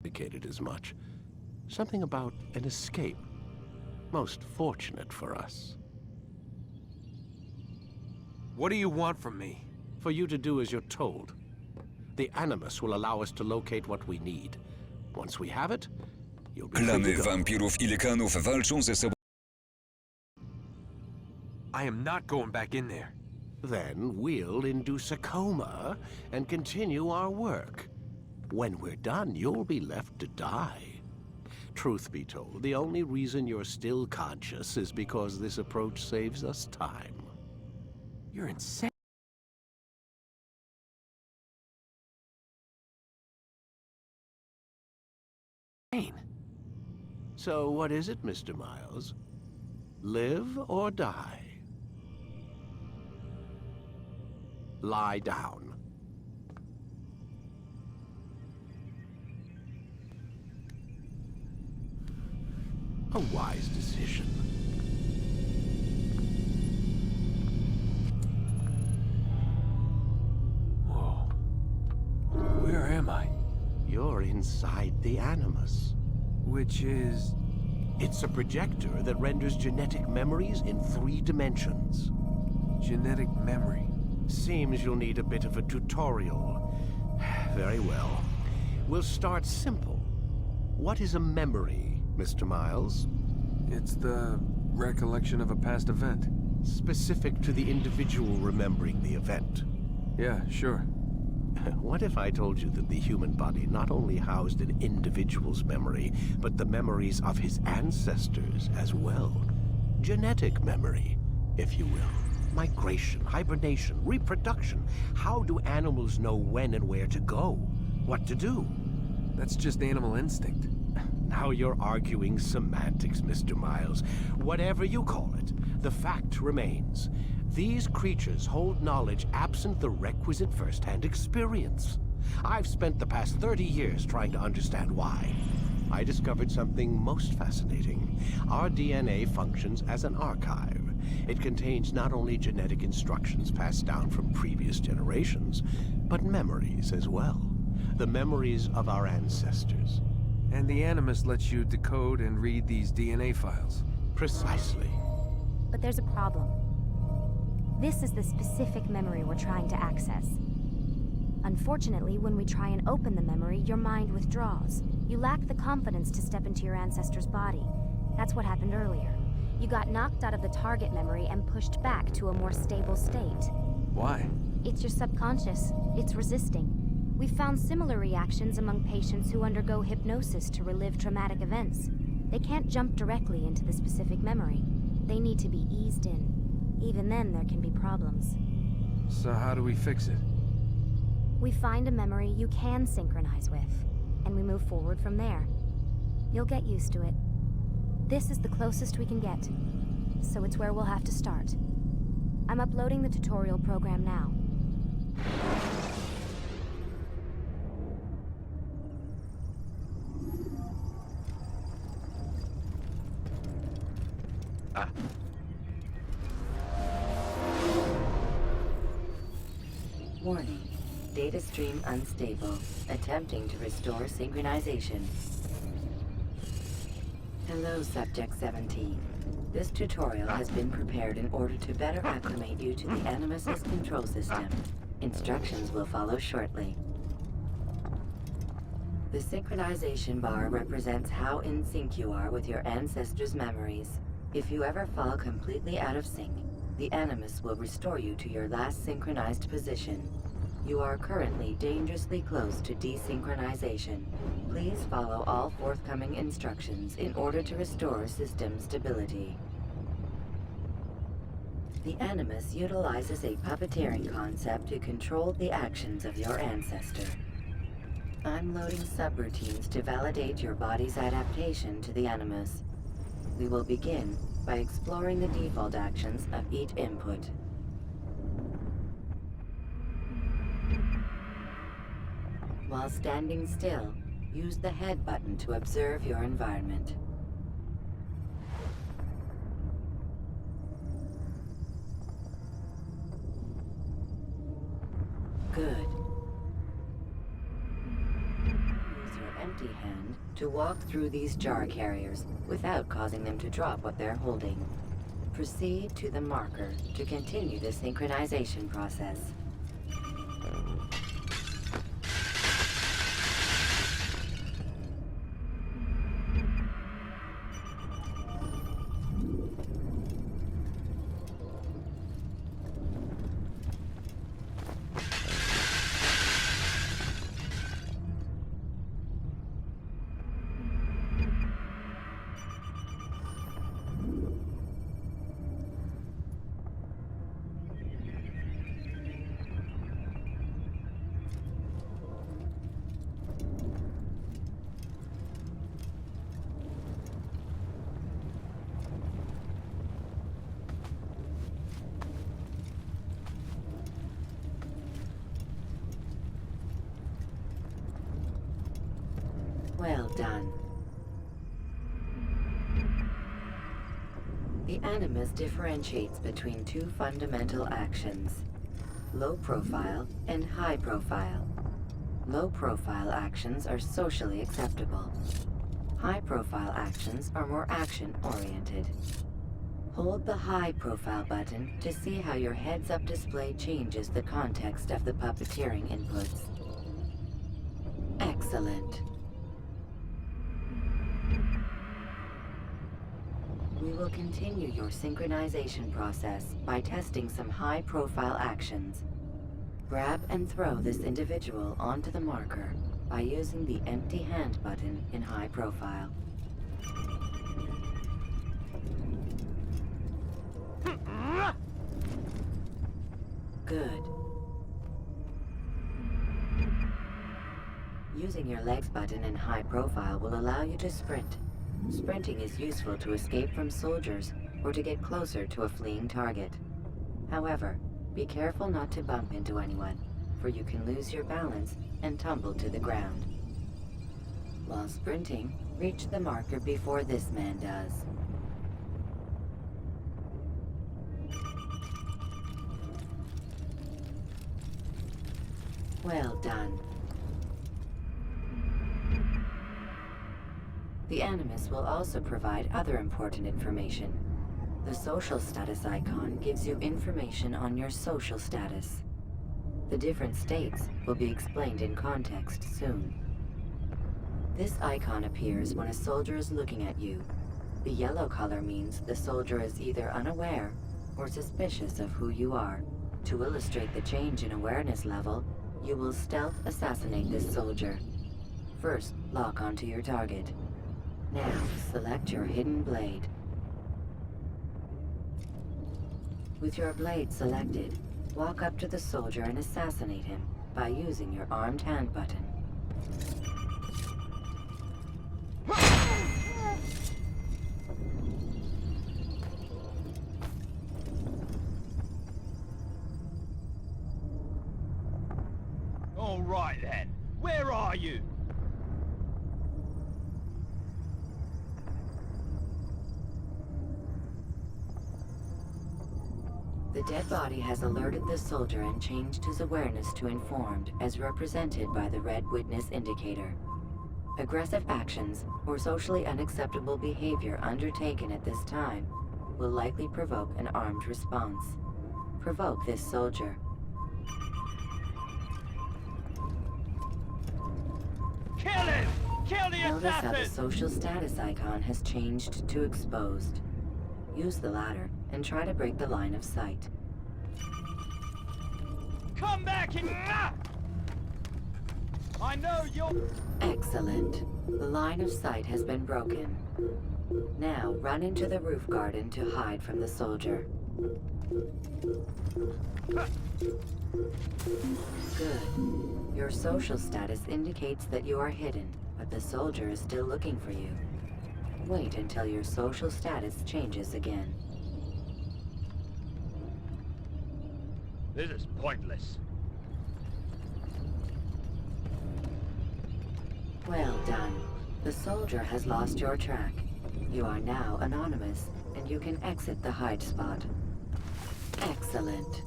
indicated as much. Something about an escape. Most fortunate for us. What do you want from me? For you to do as you're told. The Animus will allow us to locate what we need. Once we have it, you'll be free Klany to go. wampirów i lekanów walczą ze sobą. I am not going back in there. Then we'll induce a coma and continue our work. When we're done, you'll be left to die. Truth be told, the only reason you're still conscious is because this approach saves us time. You're insane. So what is it, Mr. Miles? Live or die? Lie down. A wise decision. Whoa. Where am I? You're inside the Animus. Which is... It's a projector that renders genetic memories in 3 dimensions. genetic memory. Seems you'll need a bit of a tutorial. Very well. We'll start simple. What is a memory, Mr. Miles? It's the recollection of a past event. Specific to the individual remembering the event. Yeah, sure. What if I told you that the human body not only housed an individual's memory, but the memories of his ancestors as well? Genetic memory, if you will. Migration, hibernation, reproduction. How do animals know when and where to go? What to do? That's just animal instinct. Now you're arguing semantics, Mr. Miles. Whatever you call it, the fact remains. These creatures hold knowledge absent the requisite first-hand experience. I've spent the past 30 years trying to understand why. I discovered something most fascinating. Our DNA functions as an archive. It contains not only genetic instructions passed down from previous generations, but memories as well. The memories of our ancestors. And the Animus lets you decode and read these DNA files. Precisely. But there's a problem. This is the specific memory we're trying to access. Unfortunately, when we try and open the memory, your mind withdraws. You lack the confidence to step into your ancestor's body. That's what happened earlier. You got knocked out of the target memory and pushed back to a more stable state. Why? It's your subconscious. It's resisting. We've found similar reactions among patients who undergo hypnosis to relive traumatic events. They can't jump directly into the specific memory. They need to be eased in. Even then, there can be problems. So how do we fix it? We find a memory you can synchronize with, and we move forward from there. You'll get used to it. This is the closest we can get, so it's where we'll have to start. I'm uploading the tutorial program now. Warning. Data stream unstable. Attempting to restore synchronization. Hello, Subject 17. This tutorial has been prepared in order to better acclimate you to the Animus's control system. Instructions will follow shortly. The synchronization bar represents how in sync you are with your ancestors' memories. If you ever fall completely out of sync, the Animus will restore you to your last synchronized position. You are currently dangerously close to desynchronization. Please follow all forthcoming instructions in order to restore system stability. The Animus utilizes a puppeteering concept to control the actions of your ancestor. I'm loading subroutines to validate your body's adaptation to the Animus. We will begin by exploring the default actions of each input. While standing still, use the head button to observe your environment. Good. Use your empty hand to walk through these jar carriers without causing them to drop what they're holding. Proceed to the marker to continue the synchronization process. Well done. The Animus differentiates between two fundamental actions: low profile and high profile. Low profile actions are socially acceptable. High profile actions are more action-oriented. Hold the high profile button to see how your heads-up display changes the context of the puppeteering inputs. Excellent. We will continue your synchronization process by testing some high-profile actions. Grab and throw this individual onto the marker by using the empty hand button in high profile. Good. Using your legs button in high profile will allow you to sprint. Sprinting is useful to escape from soldiers or to get closer to a fleeing target. However, be careful not to bump into anyone, for you can lose your balance and tumble to the ground. While sprinting, reach the marker before this man does. Well done. The Animus will also provide other important information. The social status icon gives you information on your social status. The different states will be explained in context soon. This icon appears when a soldier is looking at you. The yellow color means the soldier is either unaware or suspicious of who you are. To illustrate the change in awareness level, you will stealth assassinate this soldier. First, lock onto your target. Now, select your hidden blade. With your blade selected, walk up to the soldier and assassinate him by using your armed hand button. All right then, where are you? The dead body has alerted the soldier and changed his awareness to informed, as represented by the red witness indicator. Aggressive actions or socially unacceptable behavior undertaken at this time will likely provoke an armed response. Provoke this soldier. Kill him! Kill the Notice how the assassin! social status icon has changed to exposed. Use the latter and try to break the line of sight. Come back and... I know you're... Excellent. The line of sight has been broken. Now run into the roof garden to hide from the soldier. Good. Your social status indicates that you are hidden, but the soldier is still looking for you. Wait until your social status changes again. This is pointless. Well done. The soldier has lost your track. You are now anonymous, and you can exit the hide spot. Excellent.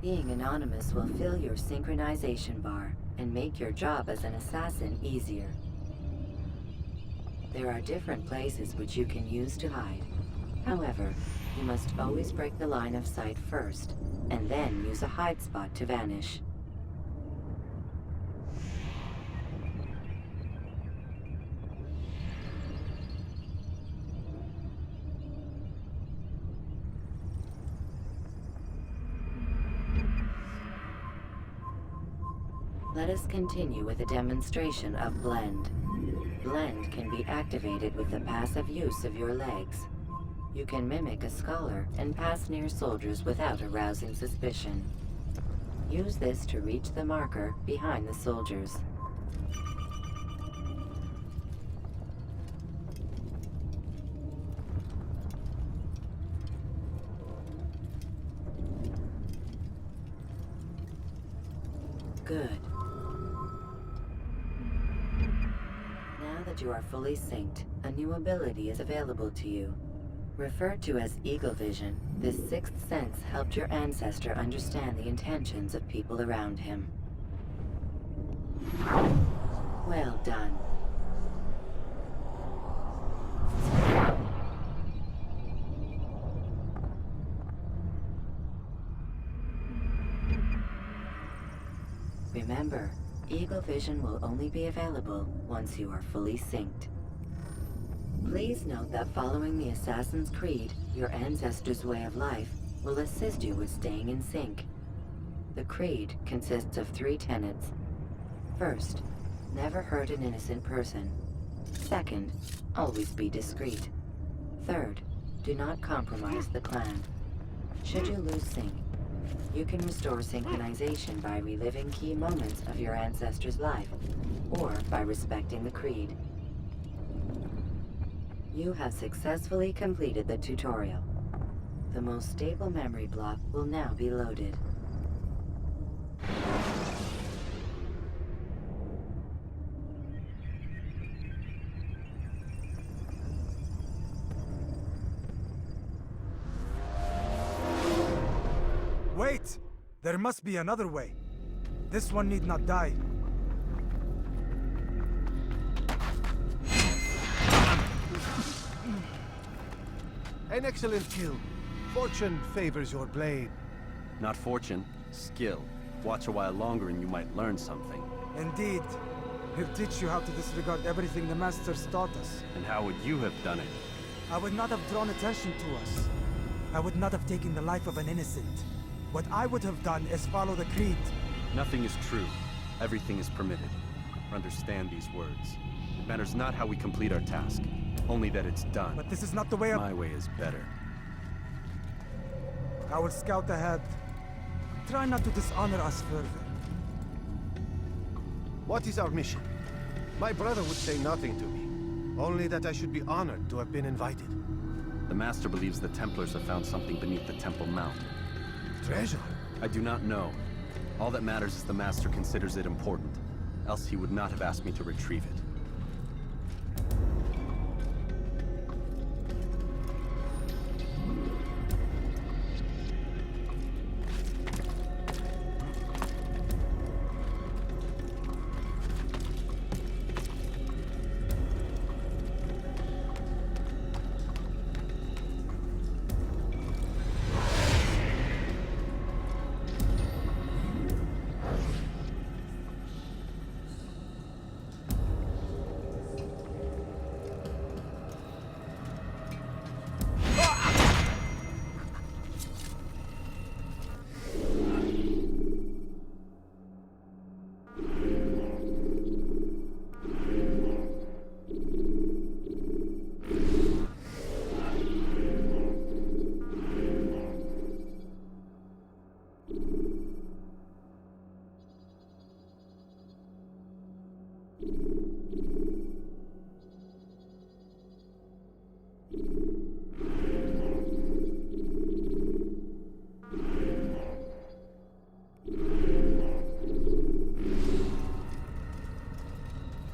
Being anonymous will fill your synchronization bar. and make your job as an assassin easier. There are different places which you can use to hide. However, you must always break the line of sight first, and then use a hide spot to vanish. Let us continue with a demonstration of Blend. Blend can be activated with the passive use of your legs. You can mimic a scholar and pass near soldiers without arousing suspicion. Use this to reach the marker behind the soldiers. Good. Now that you are fully synced, a new ability is available to you. Referred to as Eagle Vision, this sixth sense helped your ancestor understand the intentions of people around him. Well done. Remember, Eagle Vision will only be available once you are fully synced. Please note that following the Assassin's Creed, your ancestors' way of life, will assist you with staying in sync. The Creed consists of 3 tenets. First, never hurt an innocent person. Second, always be discreet. Third, do not compromise the clan. Should you lose sync, you can restore synchronization by reliving key moments of your ancestor's life, or by respecting the Creed. You have successfully completed the tutorial. The most stable memory block will now be loaded. Wait! There must be another way. This one need not die. An excellent kill. Fortune favors your blade. Not fortune, skill. Watch a while longer and you might learn something. Indeed. He'll teach you how to disregard everything the Masters taught us. And how would you have done it? I would not have drawn attention to us. I would not have taken the life of an innocent. What I would have done is follow the Creed. Nothing is true. Everything is permitted. Understand these words. It matters not how we complete our task, only that it's done. But this is not the way of... My way is better. I will scout ahead. Try not to dishonor us further. What is our mission? My brother would say nothing to me. Only that I should be honored to have been invited. The Master believes the Templars have found something beneath the Temple Mount. Treasure? I do not know. All that matters is the Master considers it important. Else he would not have asked me to retrieve it.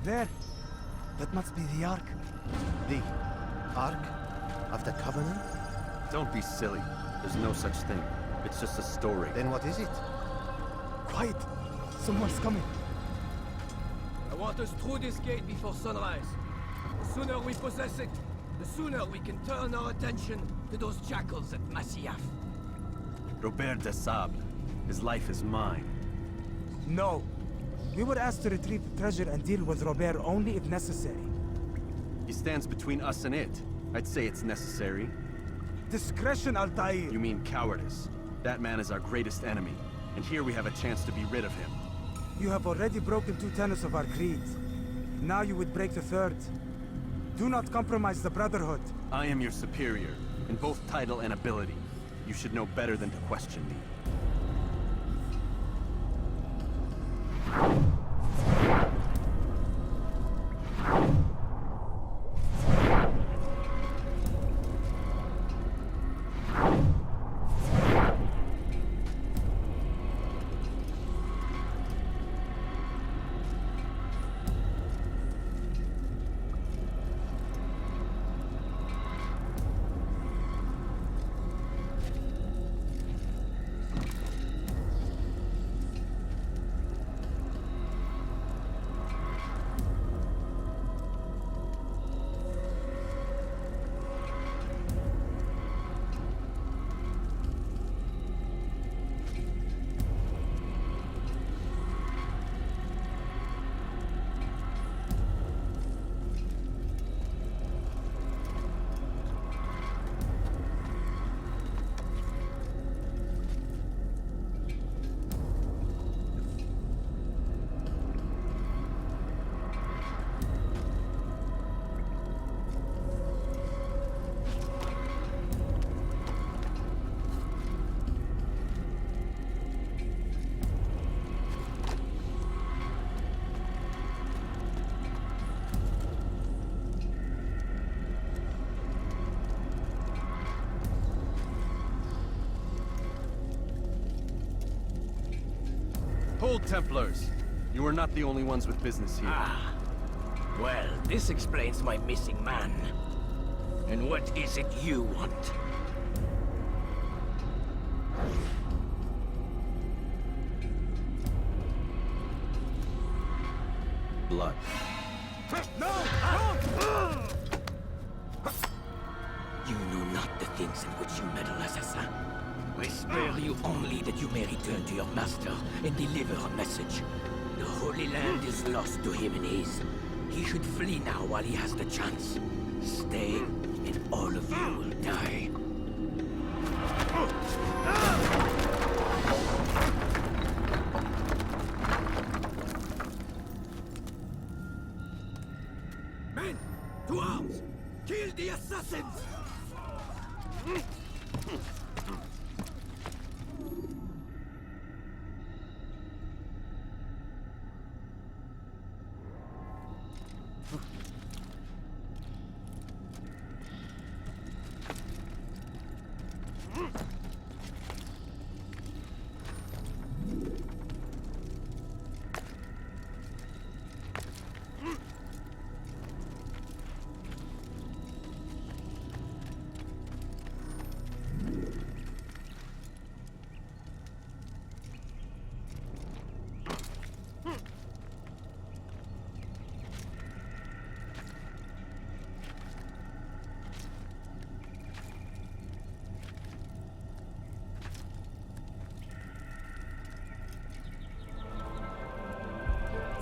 There. That must be the Ark. The Ark of the Covenant? Don't be silly. There's no such thing. It's just a story. Then what is it? Quiet. Someone's coming. want us through this gate before sunrise. The sooner we possess it, the sooner we can turn our attention to those jackals at Masyaf. Robert de Sable. His life is mine. No. We were asked to retrieve the treasure and deal with Robert only if necessary. He stands between us and it. I'd say it's necessary. Discretion, Altair! You mean cowardice. That man is our greatest enemy, and here we have a chance to be rid of him. You have already broken 2 tenets of our creed. Now you would break the 3rd. Do not compromise the Brotherhood. I am your superior, in both title and ability. You should know better than to question me. Hold, Templars! You are not the only ones with business here. Ah. Well, this explains my missing man. And what is it you want? Blood. No! You know not the things in which you meddle, Assassin. I spare you only that you may return to your master and deliver a message. The Holy Land is lost to him and his. He should flee now while he has the chance. Stay, and all of you will die. Men, to arms! Kill the assassins!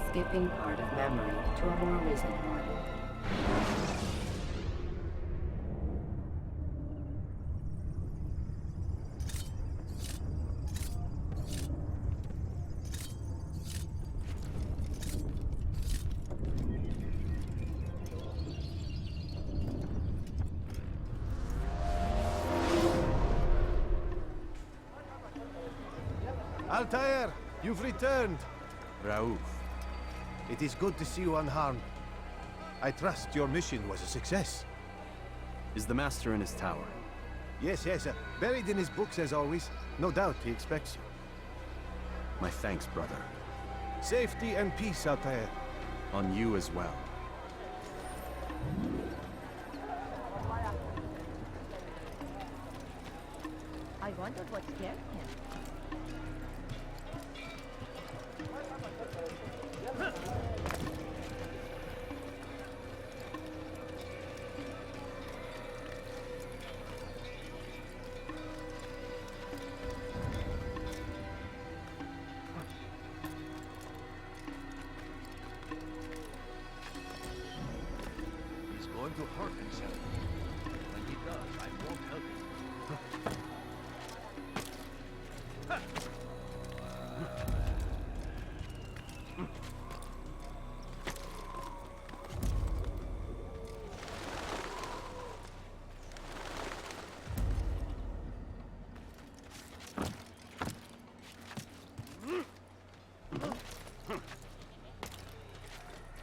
Skipping part of memory to a more recent one. Altair, you've returned. Raouf. It is good to see you unharmed. I trust your mission was a success. Is the Master in his tower? Yes, buried in his books as always. No doubt he expects you. My thanks, brother. Safety and peace, Altair. On you as well. I wondered what scared him. going to hurt himself. When he does, I won't help him.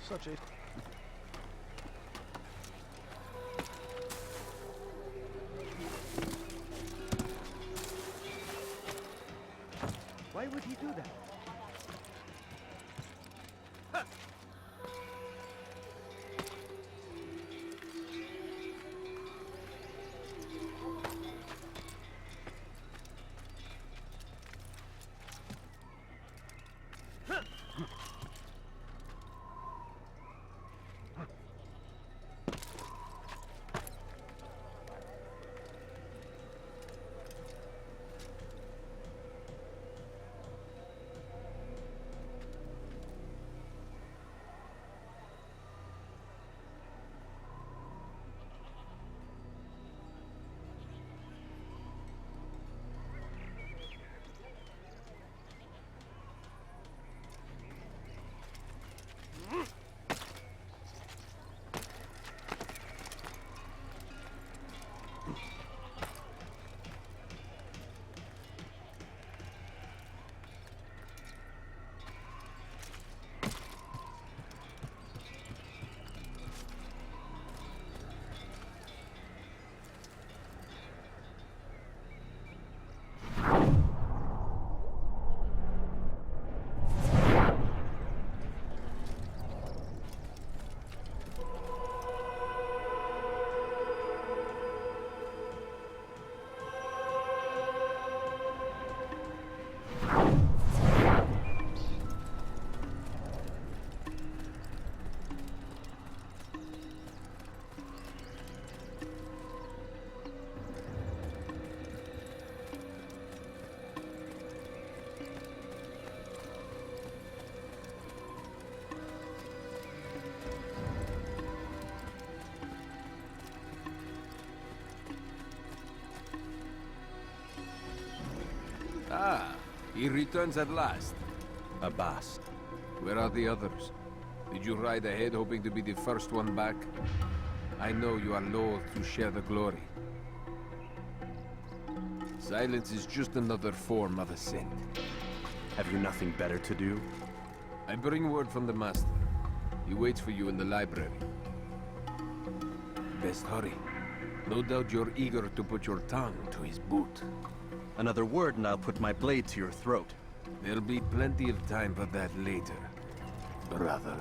Such a... Why would he do that? Ah, he returns at last. Abbas. Where are the others? Did you ride ahead hoping to be the first one back? I know you are loath to share the glory. Silence is just another form of assent. Have you nothing better to do? I bring word from the Master. He waits for you in the library. Best hurry. No doubt you're eager to put your tongue to his boot. Another word and I'll put my blade to your throat. There'll be plenty of time for that later, brother.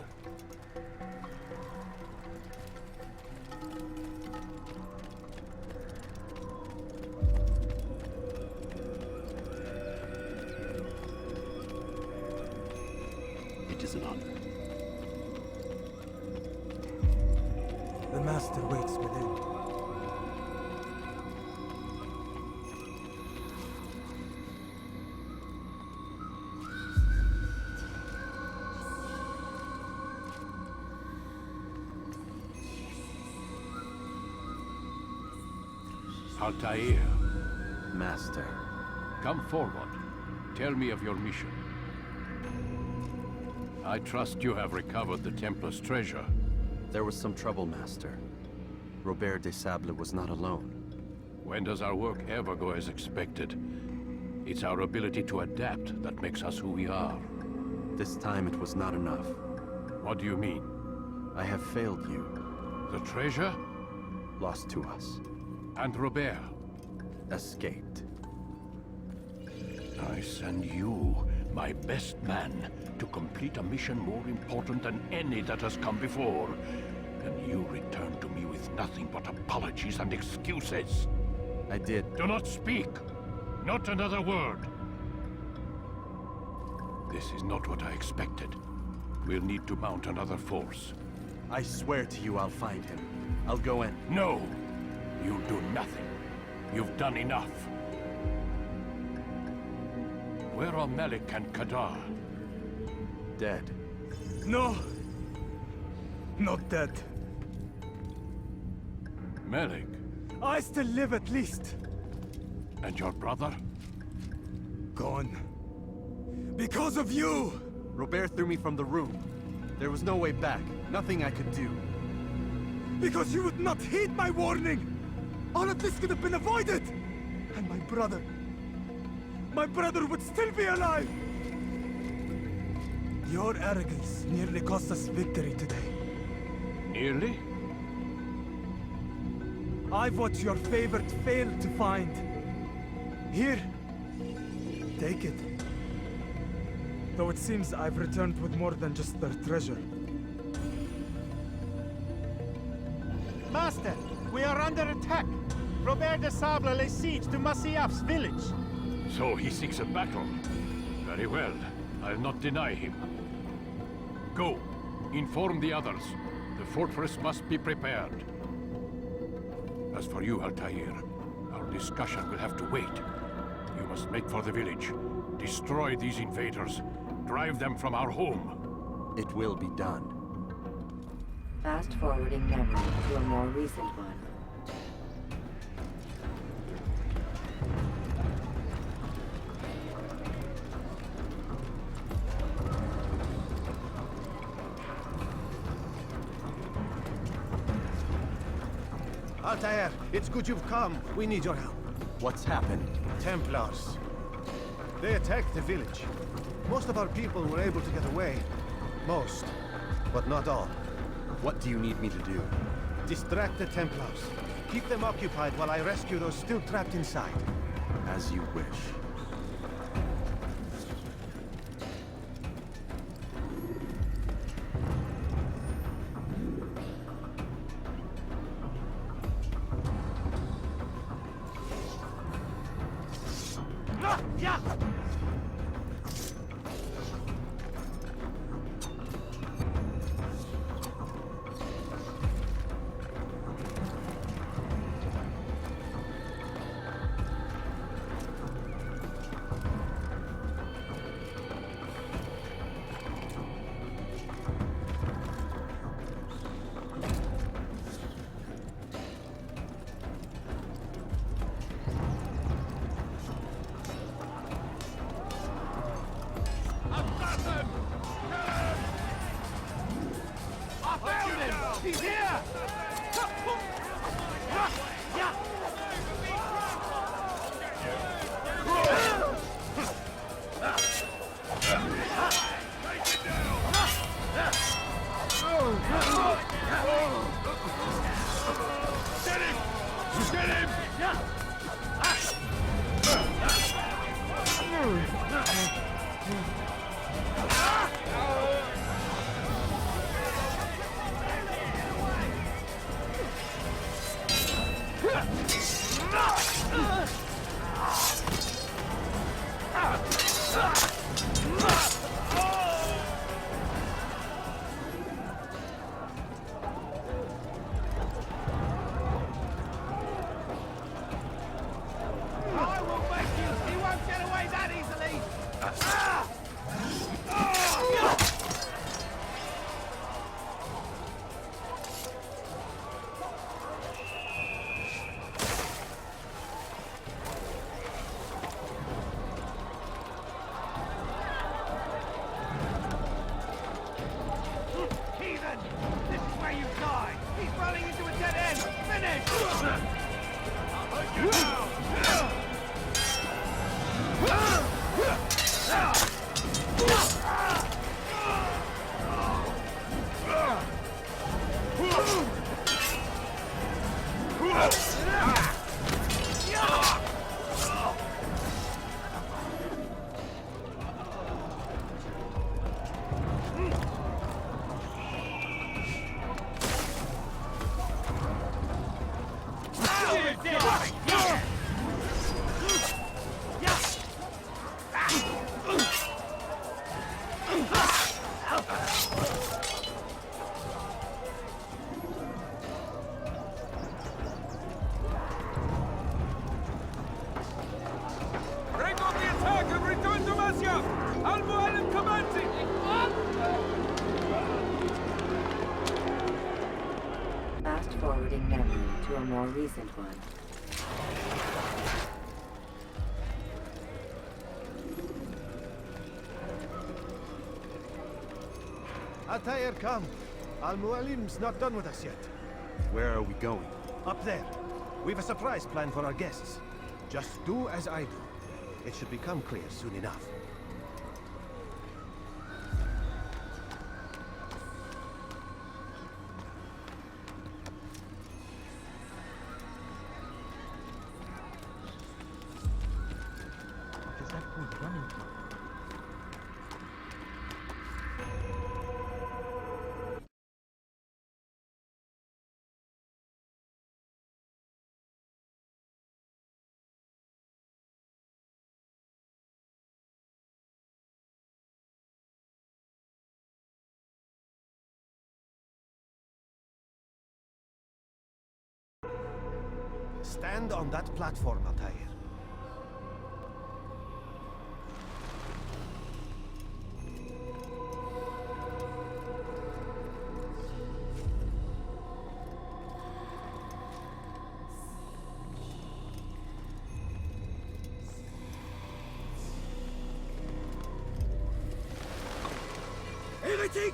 It is an honor. The Master waits within. Altair, Master. come forward. Tell me of your mission. I trust you have recovered the Templar's treasure. There was some trouble, Master. Robert de Sable was not alone. When does our work ever go as expected? It's our ability to adapt that makes us who we are. This time it was not enough. What do you mean? I have failed you. The treasure? Lost to us. And Robert? Escaped. I send you, my best man, to complete a mission more important than any that has come before. And you return to me with nothing but apologies and excuses. I did. Do not speak! Not another word! This is not what I expected. We'll need to mount another force. I swear to you I'll find him. I'll go in. No! You'll do nothing. You've done enough. Where are Melik and Kadar? Dead. No! Not dead. Melik. I still live at least. And your brother? Gone. Because of you! Robert threw me from the room. There was no way back. Nothing I could do. Because you would not heed my warning! All of this could have been avoided! And my brother would still be alive! Your arrogance nearly cost us victory today. Nearly? I've what your favorite failed to find. Here. Take it. Though it seems I've returned with more than just their treasure. Master, we are under attack. Robert de Sable lays siege to Masyaf's village. So he seeks a battle. Very well. I'll not deny him. Go. Inform the others. The fortress must be prepared. As for you, Altair, our discussion will have to wait. You must make for the village. Destroy these invaders. Drive them from our home. It will be done. Fast-forwarding memory to a more recent one. Altair, it's good you've come. We need your help. What's happened? Templars. They attacked the village. Most of our people were able to get away. Most, but not all. What do you need me to do? Distract the Templars. Keep them occupied while I rescue those still trapped inside. As you wish. Assassin! I found him! He's here! Get him! Get him! I will make you! He won't get away that easily! Heathen! This is where you die! He's running into a dead end! Finish! I'll hurt you now! Break off the attack and return to Masyaf! Al-Mualim commencing! Fast fast-forwarding memory to a more recent one. Altair, come. Al-Mualim's not done with us yet. Where are we going? Up there. We've a surprise plan for our guests. Just do as I do. It should become clear soon enough. What is that fool running from? Stand on that platform, Altair. Heretic!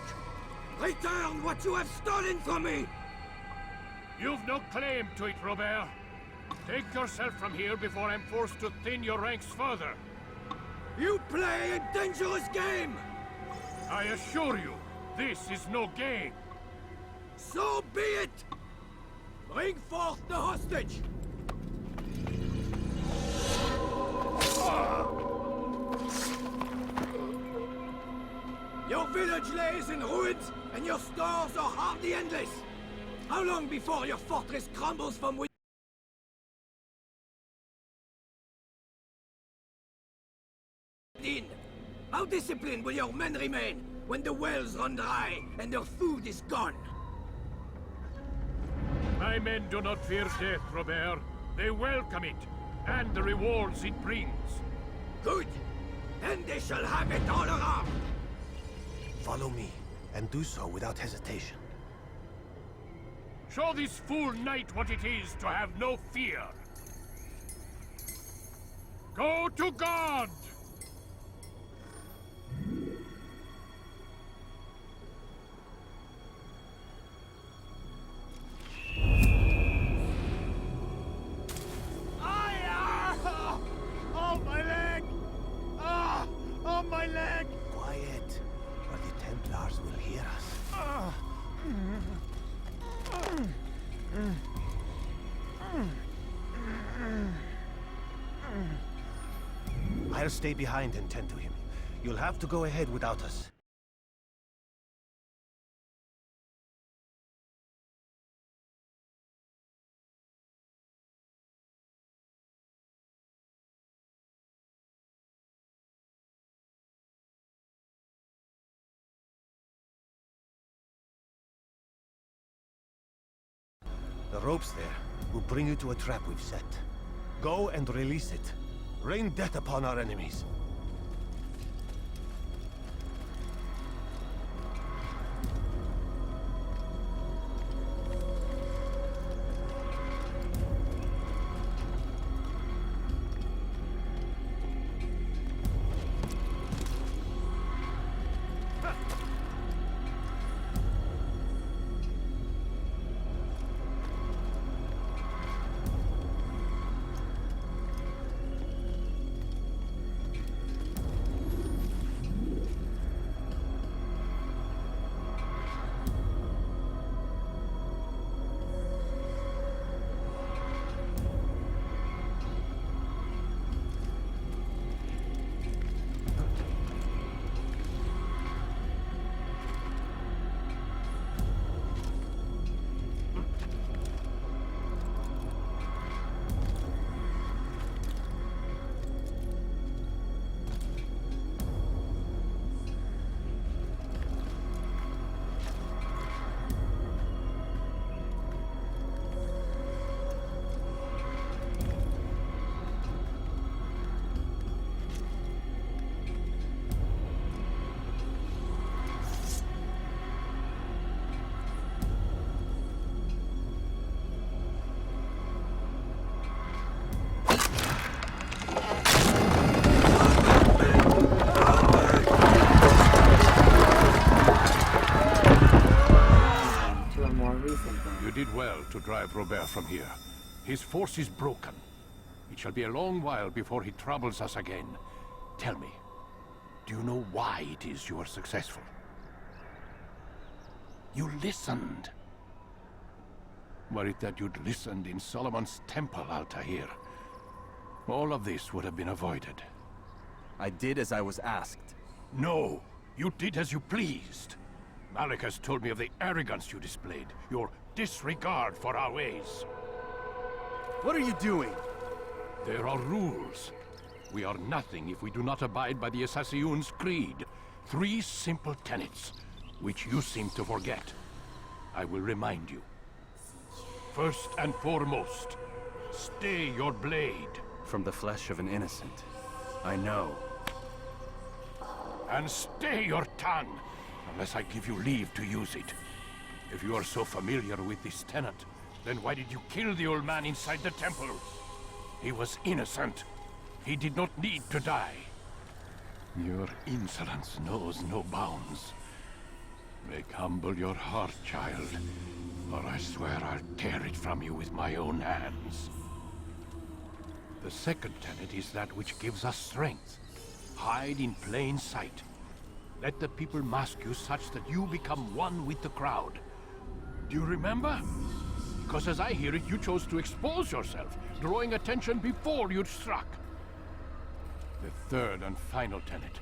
Return what you have stolen from me! You've no claim to it, Robert. Take yourself from here before I'm forced to thin your ranks further. You play a dangerous game! I assure you, this is no game. So be it! Bring forth the hostage! Your village lays in ruins, and your stores are hardly endless. How long before your fortress crumbles from within? How disciplined will your men remain when the wells run dry and their food is gone? My men do not fear death, Robert. They welcome it, and the rewards it brings. Good. Then they shall have it all around. Follow me, and do so without hesitation. Show this fool knight what it is to have no fear. Go to God! Oh, my leg! Ah! Oh, my leg! Quiet, or the Templars will hear us. I'll stay behind and tend to him. You'll have to go ahead without us. The ropes there will bring you to a trap we've set. Go and release it. Rain death upon our enemies. drive Robert from here. His force is broken. It shall be a long while before he troubles us again. Tell me, do you know why it is you are successful? You listened. Were it that you'd listened in Solomon's temple, Altair, all of this would have been avoided. I did as I was asked. No, you did as you pleased. Malik has told me of the arrogance you displayed, your disregard for our ways. What are you doing? There are rules. We are nothing if we do not abide by the Assassin's creed. 3 simple tenets, which you seem to forget. I will remind you. First and foremost, stay your blade. From the flesh of an innocent. I know. And stay your tongue, unless I give you leave to use it. If you are so familiar with this tenet, then why did you kill the old man inside the temple? He was innocent. He did not need to die. Your insolence knows no bounds. Make humble your heart, child, or I swear I'll tear it from you with my own hands. The second tenet is that which gives us strength. Hide in plain sight. Let the people mask you such that you become one with the crowd. Do you remember? Because as I hear it, you chose to expose yourself, drawing attention before you'd struck. The third and final tenet,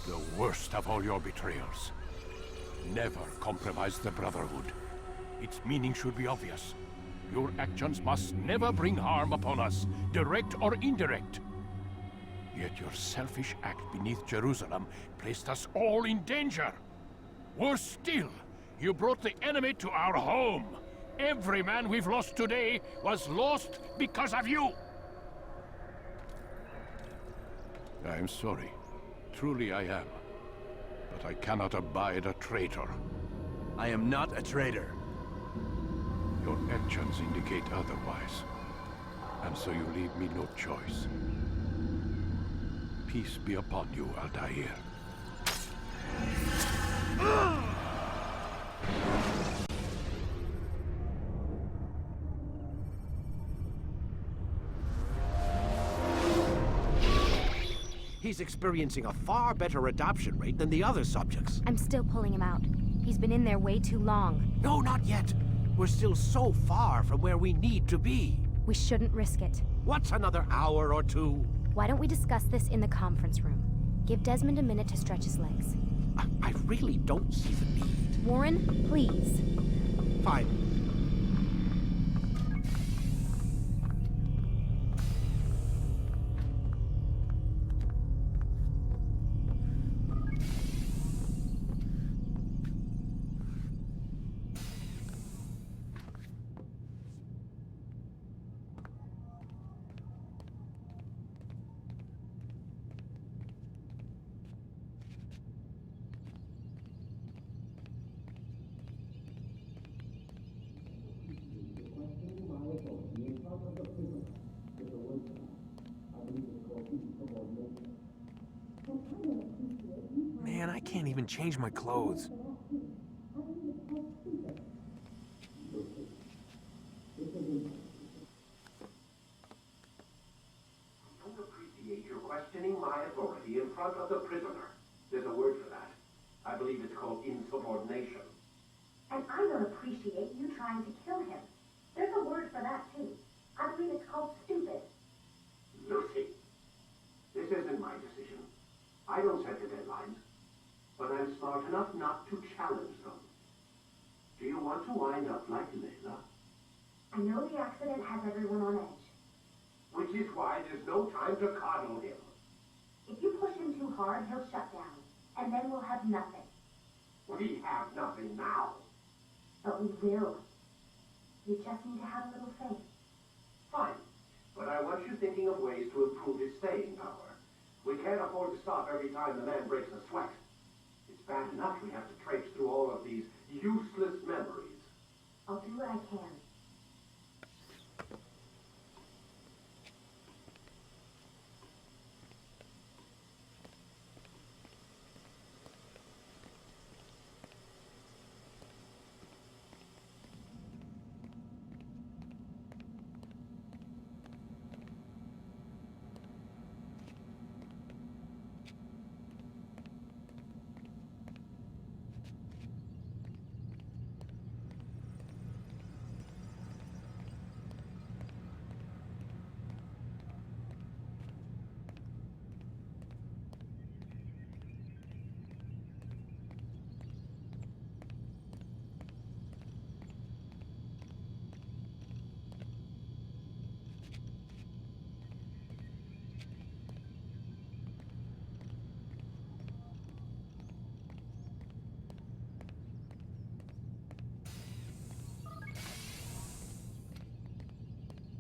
the worst of all your betrayals. Never compromise the Brotherhood. Its meaning should be obvious. Your actions must never bring harm upon us, direct or indirect. Yet your selfish act beneath Jerusalem placed us all in danger. Worse still, you brought the enemy to our home. Every man we've lost today was lost because of you. I am sorry. Truly I am. But I cannot abide a traitor. I am not a traitor. Your actions indicate otherwise. And so you leave me no choice. Peace be upon you, Altair. He's experiencing a far better adoption rate than the other subjects. I'm still pulling him out. He's been in there way too long. No, not yet. We're still so far from where we need to be. We shouldn't risk it. What's another hour or two? Why don't we discuss this in the conference room? Give Desmond a minute to stretch his legs. I really don't see the need. Warren, please. Fine. Man, I can't even change my clothes. You're questioning my authority in front of the prisoner. There's a word for that. I believe it's called insubordination. And I don't appreciate you trying to kill him. There's a word for that, too. I believe it's called stupid. Lucy, this isn't my decision. I don't set the deadlines. But I'm smart enough not to challenge them. Do you want to wind up like Layla? I know the accident has everyone on edge. Which is why there's no time to coddle him. If you push him too hard, he'll shut down. And then we'll have nothing. We have nothing now. But we will. You just need to have a little faith. Fine. But I want you thinking of ways to improve his staying power. We can't afford to stop every time the man breaks a sweat. It's bad enough we have to traipse through all of these useless memories. I'll do what I can.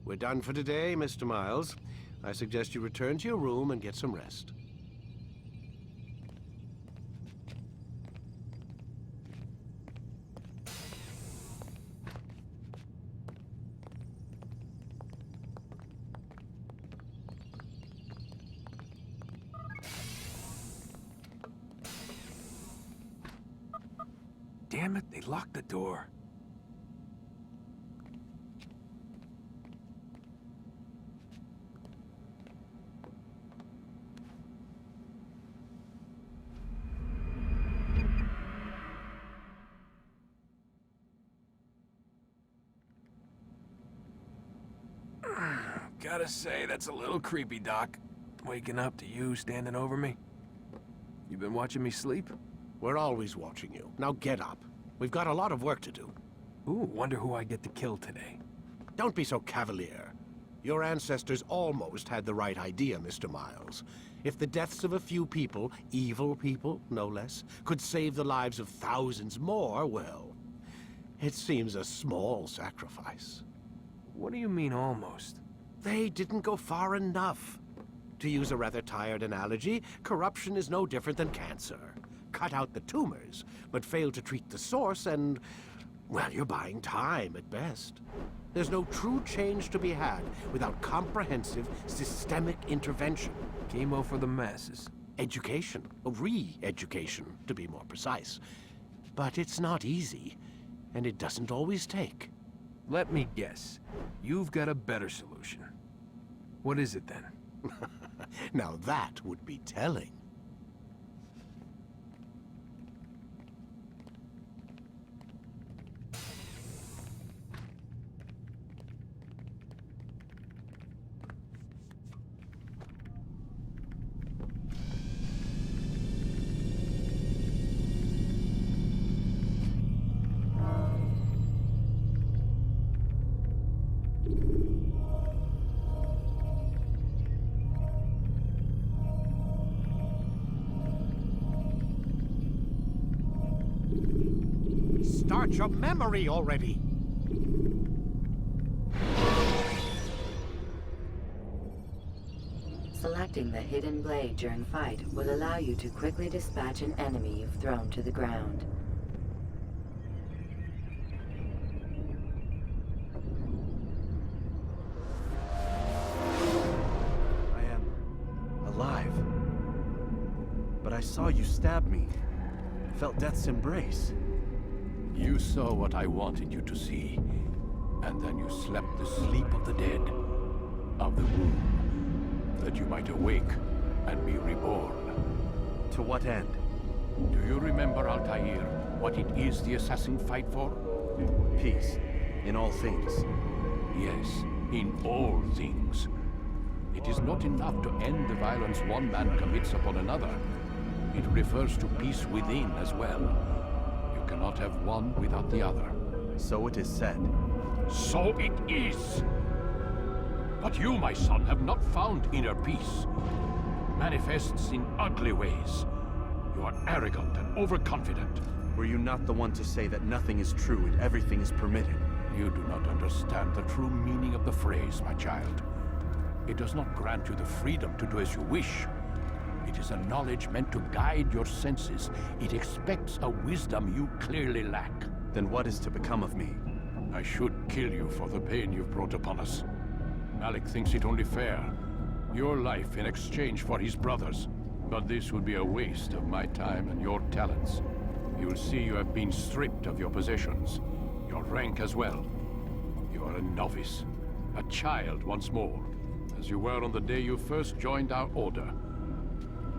We're done for today, Mr. Miles. I suggest you return to your room and get some rest. Damn it, they locked the door. Gotta say, that's a little creepy, Doc. Waking up to you standing over me. You been watching me sleep? We're always watching you. Now get up. We've got a lot of work to do. Ooh, wonder who I get to kill today. Don't be so cavalier. Your ancestors almost had the right idea, Mr. Miles. If the deaths of a few people, evil people, no less, could save the lives of thousands more, well, it seems a small sacrifice. What do you mean, almost? They didn't go far enough. To use a rather tired analogy, corruption is no different than cancer. Cut out the tumors, but fail to treat the source and, well, you're buying time at best. There's no true change to be had without comprehensive, systemic intervention. Chemo for the masses. Education, re-education, to be more precise. But it's not easy, and it doesn't always take. Let me guess. You've got a better solution. What is it then? Now that would be telling. Start your memory already! Selecting the hidden blade during fight will allow you to quickly dispatch an enemy you've thrown to the ground. I am alive. But I saw you stab me. Felt death's embrace. You saw what I wanted you to see, and then you slept the sleep of the dead, of the womb, that you might awake and be reborn. To what end? Do you remember, Altair, what it is the Assassin fight for? Peace. In all things. Yes, in all things. It is not enough to end the violence one man commits upon another. It refers to peace within as well. Cannot have one without the other. So it is said. So it is! But you, my son, have not found inner peace. It manifests in ugly ways. You are arrogant and overconfident. Were you not the one to say that nothing is true and everything is permitted? You do not understand the true meaning of the phrase, my child. It does not grant you the freedom to do as you wish. It is a knowledge meant to guide your senses. It expects a wisdom you clearly lack. Then what is to become of me? I should kill you for the pain you've brought upon us. Malik thinks it only fair. Your life in exchange for his brother's. But this would be a waste of my time and your talents. You will see you have been stripped of your possessions. Your rank as well. You are a novice. A child once more. As you were on the day you first joined our order.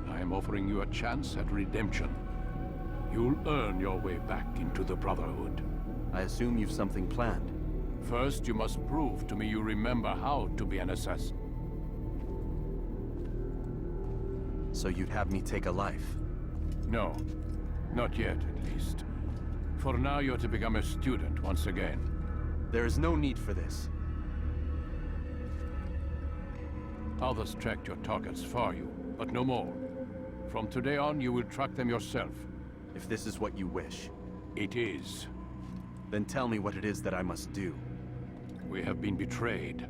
I am offering you a chance at redemption. You'll earn your way back into the Brotherhood. I assume you've something planned. First, you must prove to me you remember how to be an assassin. So you'd have me take a life? No. Not yet, at least. For now, you're to become a student once again. There is no need for this. Others tracked your targets for you, but no more. From today on, you will track them yourself. If this is what you wish. It is. Then tell me what it is that I must do. We have been betrayed.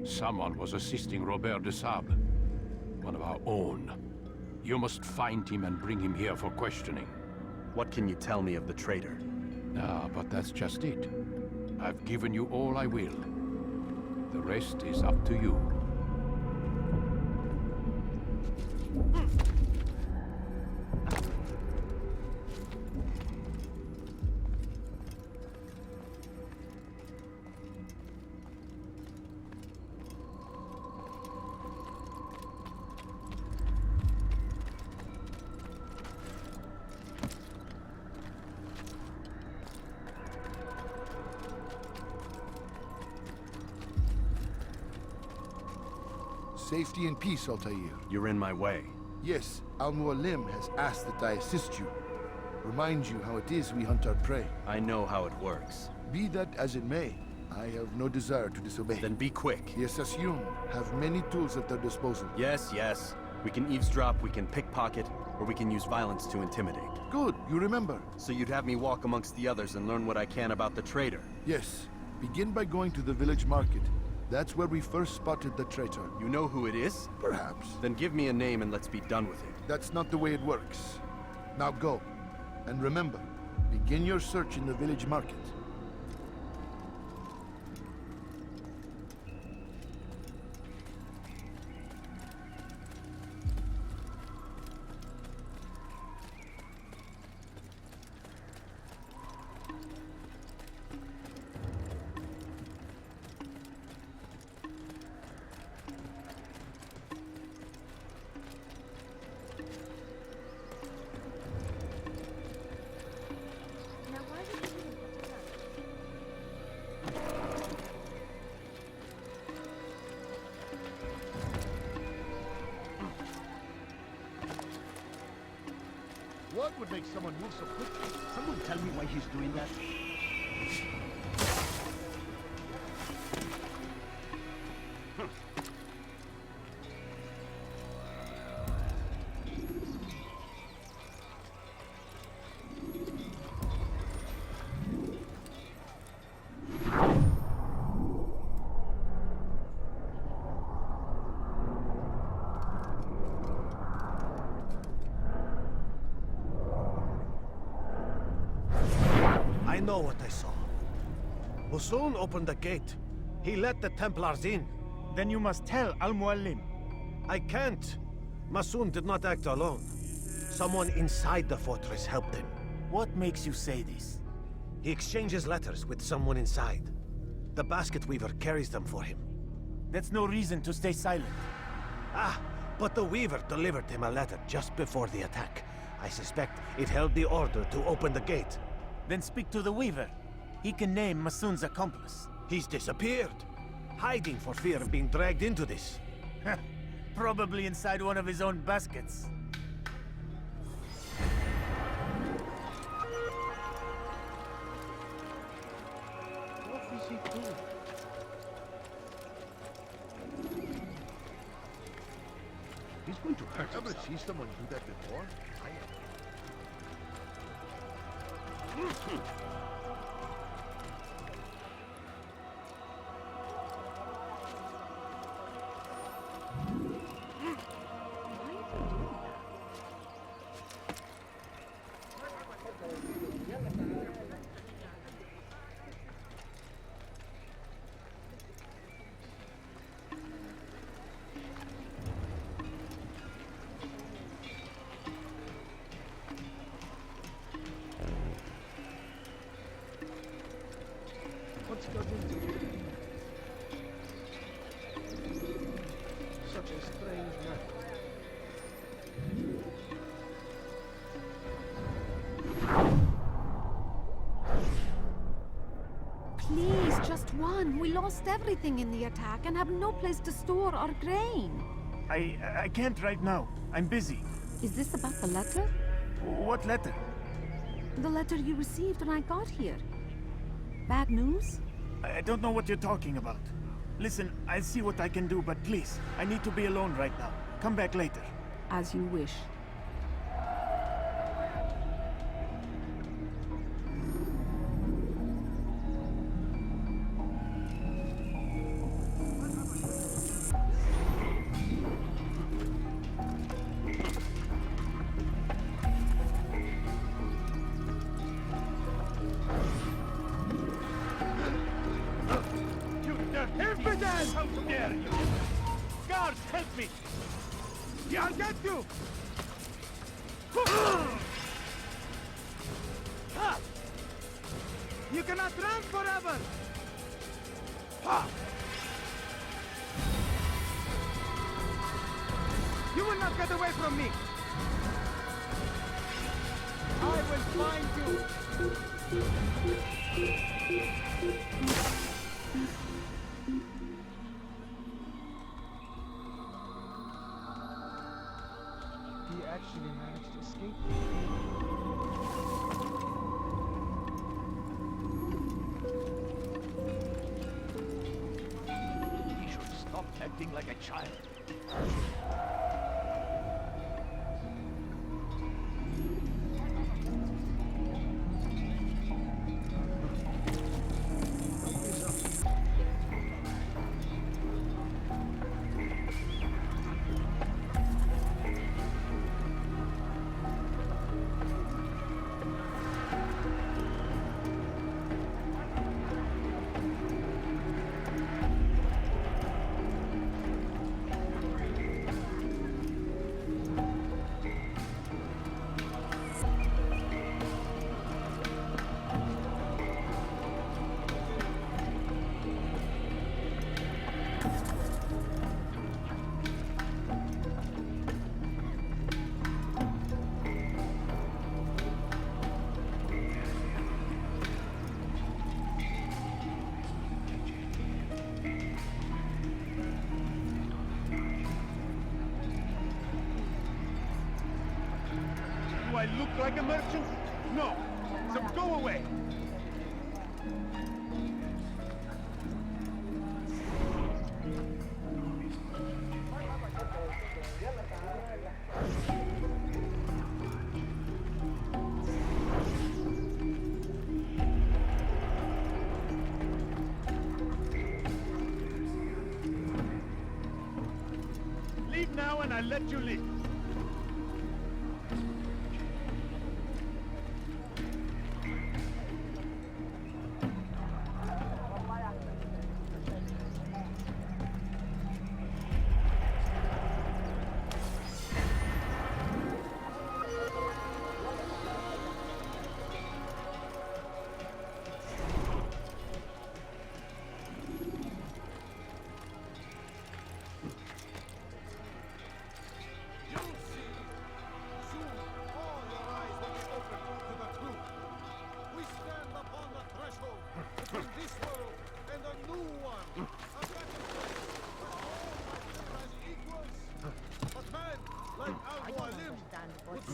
Someone was assisting Robert de Sable, one of our own. You must find him and bring him here for questioning. What can you tell me of the traitor? Ah, but that's just it. I've given you all I will. The rest is up to you. Safety and peace, Altair. You're in my way. Yes, Al-Mualim has asked that I assist you. Remind you how it is we hunt our prey. I know how it works. Be that as it may, I have no desire to disobey. Then be quick. The Assasin have many tools at their disposal. Yes, yes. We can eavesdrop, we can pickpocket, or we can use violence to intimidate. Good, you remember. So you'd have me walk amongst the others and learn what I can about the traitor? Yes. Begin by going to the village market. That's where we first spotted the traitor. You know who it is? Perhaps. Then give me a name and let's be done with it. That's not the way it works. Now go. And remember, begin your search in the village market. What would make someone move so quickly? Someone tell me why he's doing that? I know what I saw. Assasin opened the gate. He let the Templars in. Then you must tell Al-Mualim. I can't. Assasin did not act alone. Someone inside the fortress helped him. What makes you say this? He exchanges letters with someone inside. The basket weaver carries them for him. That's no reason to stay silent. Ah, but the weaver delivered him a letter just before the attack. I suspect it held the order to open the gate. Then speak to the weaver. He can name Masun's accomplice. He's disappeared, hiding for fear of being dragged into this. Probably inside one of his own baskets. What is he doing? He's going to hurt himself. Ever see someone do that before? What's got into you? Such a strange matter. Please, just one. We lost everything in the attack and have no place to store our grain. I can't right now. I'm busy. Is this about the letter? What letter? The letter you received when I got here. Bad news? I don't know what you're talking about. Listen, I'll see what I can do, but please, I need to be alone right now. Come back later. As you wish. traitor! Impudent! How dare you! Guards, help me! I'll get you! You cannot run forever! You will not get away from me! I will find you! He actually managed to escape. He should stop acting like a child. Do I look like a merchant? No. So go away. Leave now and I'll let you leave.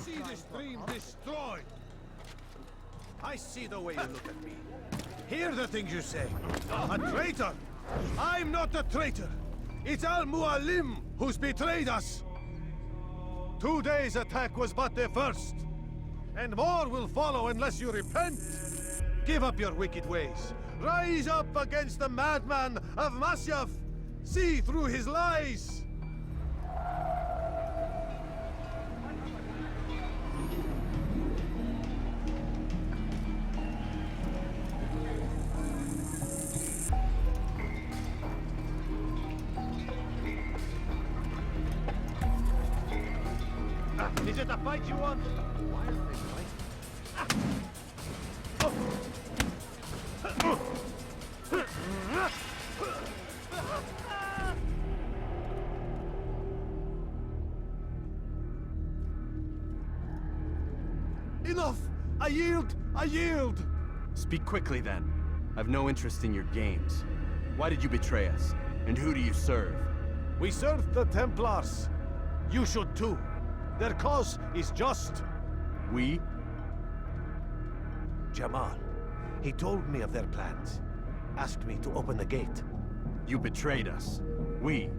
See this dream destroyed. I see the way you look at me. Hear the things you say. A traitor! I'm not a traitor. It's Al-Mualim who's betrayed us. Today's attack was but the first. And more will follow unless you repent. Give up your wicked ways. Rise up against the madman of Masyaf. See through his lies. Is it a fight you want? Why are they fighting? Enough! I yield! I yield! Speak quickly then. I've no interest in your games. Why did you betray us? And who do you serve? We serve the Templars. You should too. Their cause is just. We? Jamal. He told me of their plans. Asked me to open the gate. You betrayed us. We,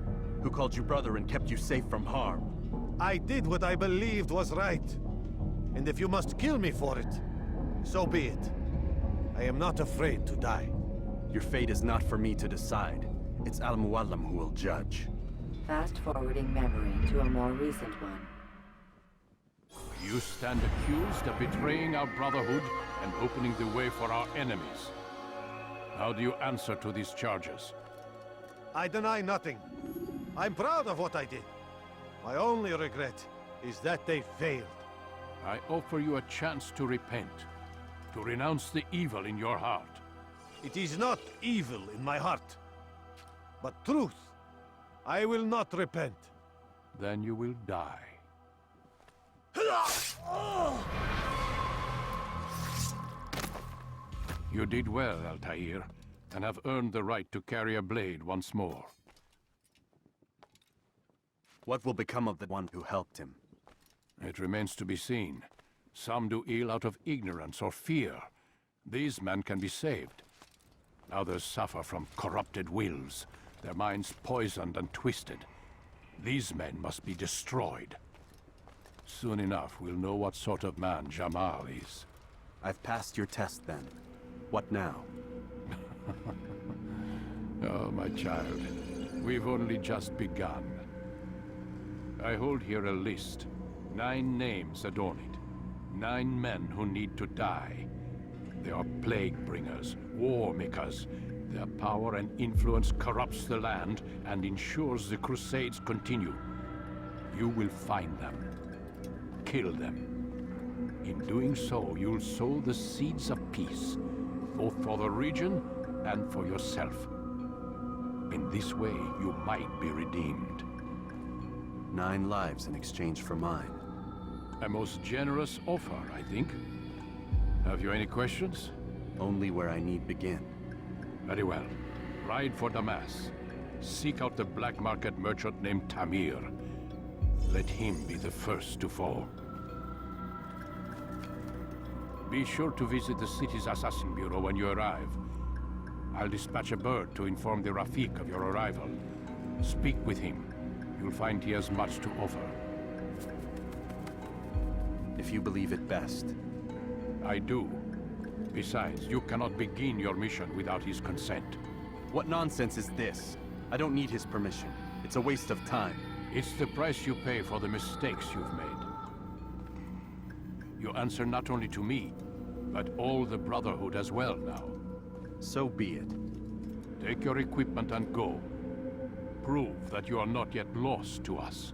who called you brother and kept you safe from harm. I did what I believed was right. And if you must kill me for it, so be it. I am not afraid to die. Your fate is not for me to decide. It's Al-Mualim who will judge. Fast-forwarding memory to a more recent one. You stand accused of betraying our Brotherhood and opening the way for our enemies. How do you answer to these charges? I deny nothing. I'm proud of what I did. My only regret is that they failed. I offer you a chance to repent, to renounce the evil in your heart. It is not evil in my heart, but truth. I will not repent. Then you will die. You did well, Altair, and have earned the right to carry a blade once more. What will become of the one who helped him? It remains to be seen. Some do ill out of ignorance or fear. These men can be saved. Others suffer from corrupted wills, their minds poisoned and twisted. These men must be destroyed. Soon enough, we'll know what sort of man Jamal is. I've passed your test then. What now? Oh, my child. We've only just begun. I hold here a list. 9 names adorn it. 9 men who need to die. They are plague bringers, war makers. Their power and influence corrupts the land and ensures the Crusades continue. You will find them. Kill them. In doing so, you'll sow the seeds of peace, both for the region and for yourself. In this way, you might be redeemed. 9 lives in exchange for mine. A most generous offer, I think. Have you any questions? Only where I need begin. Very well. Ride for Damas. Seek out the black market merchant named Tamir. Let him be the first to fall. Be sure to visit the city's Assassin Bureau when you arrive. I'll dispatch a bird to inform the Rafik of your arrival. Speak with him. You'll find he has much to offer. If you believe it best. I do. Besides, you cannot begin your mission without his consent. What nonsense is this? I don't need his permission. It's a waste of time. It's the price you pay for the mistakes you've made. You answer not only to me, but all the Brotherhood as well now. So be it. Take your equipment and go. Prove that you are not yet lost to us.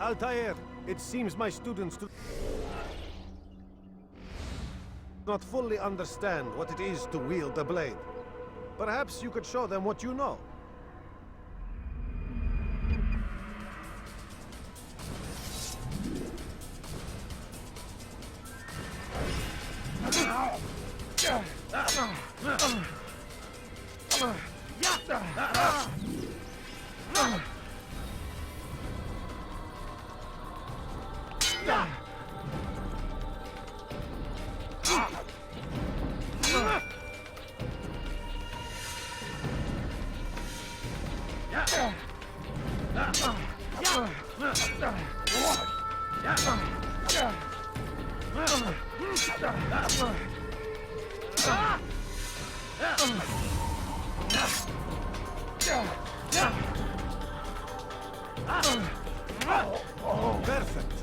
Altair, it seems my students do not fully understand what it is to wield a blade. Perhaps you could show them what you know. Perfect.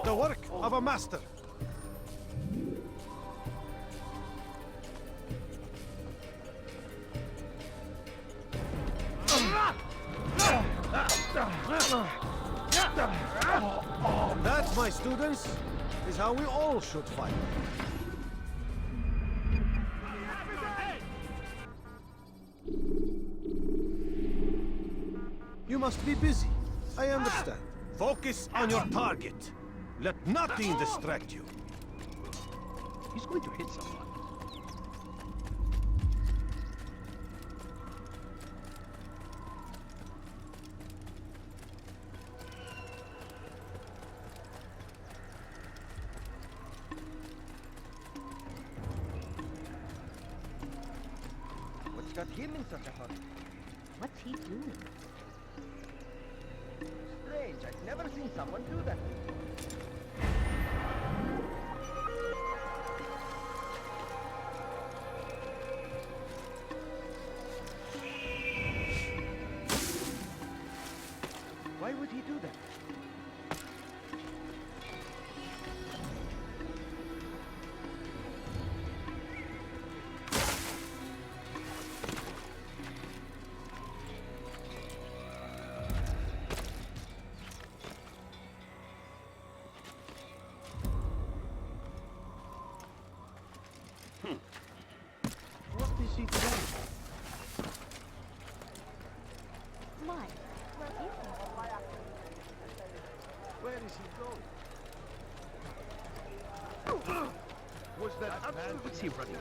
The work of a master. my students, is how we all should fight. You must be busy. I understand. Focus on your target. Let nothing distract you. He's going to hit someone. What's got him in such a hurry? What's he doing? Strange, I've never seen someone do that before. Why would he do that? What is he doing? Why? Where is he? Where is he going? Was that man? What's he running?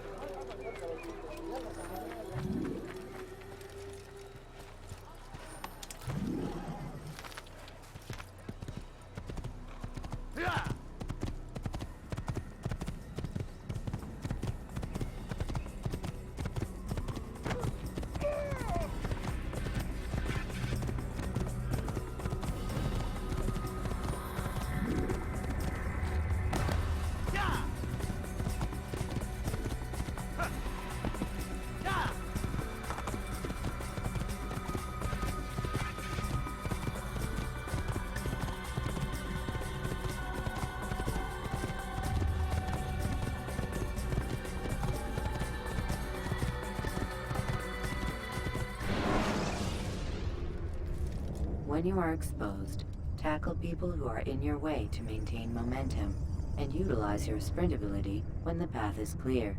When you are exposed, tackle people who are in your way to maintain momentum, and utilize your sprint ability when the path is clear.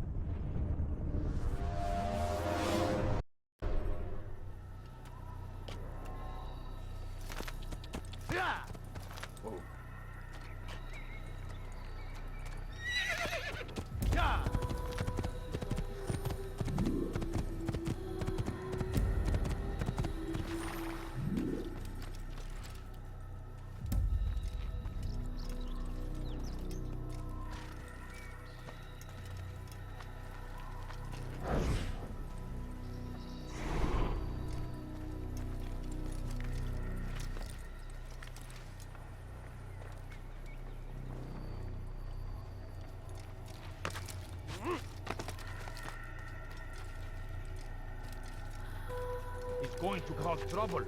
He's going to cause trouble.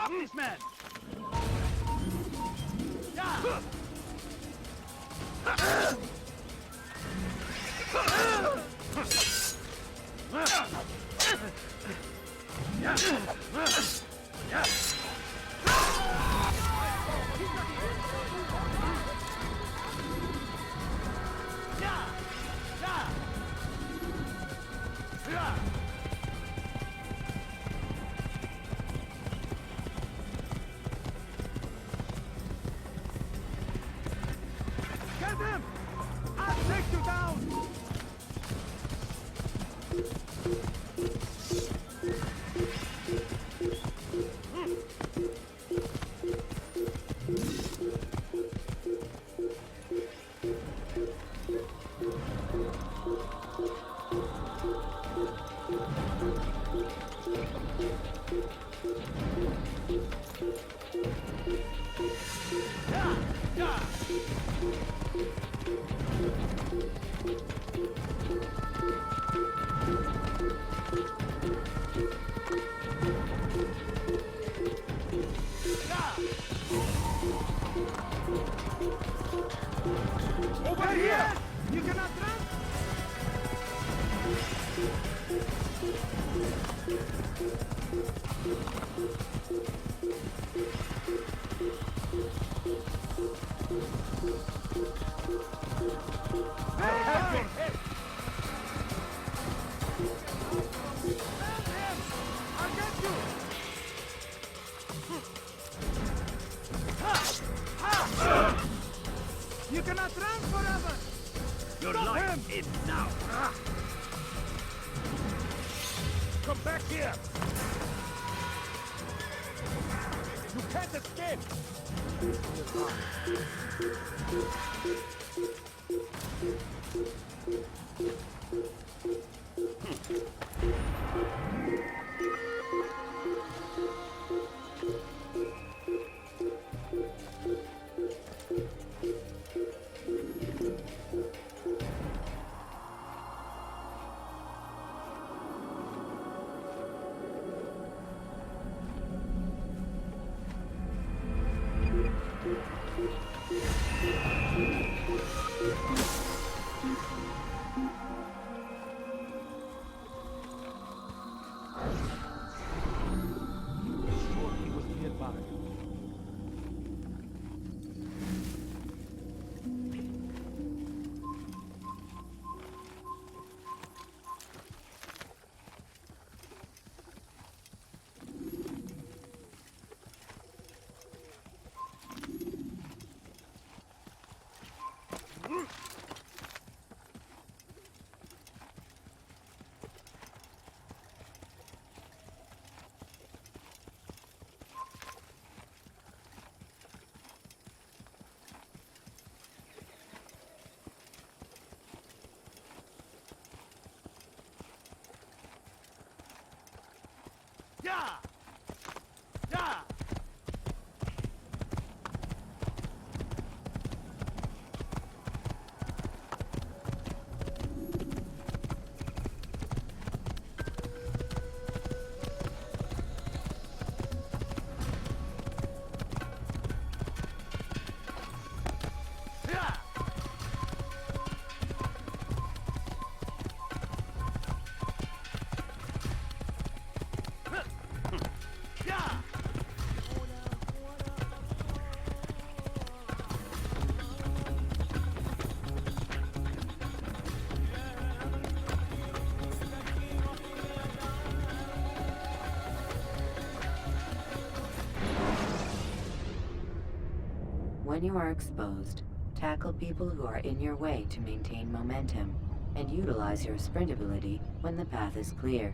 Stop this man! Yeah! Get him! I'll take you down! Over here! You cannot run! You cannot run forever! Your Stop life him! ends now! Come back here! You can't escape! He was nearby. Yeah! Yeah! When you are exposed, tackle people who are in your way to maintain momentum, and utilize your sprint ability when the path is clear.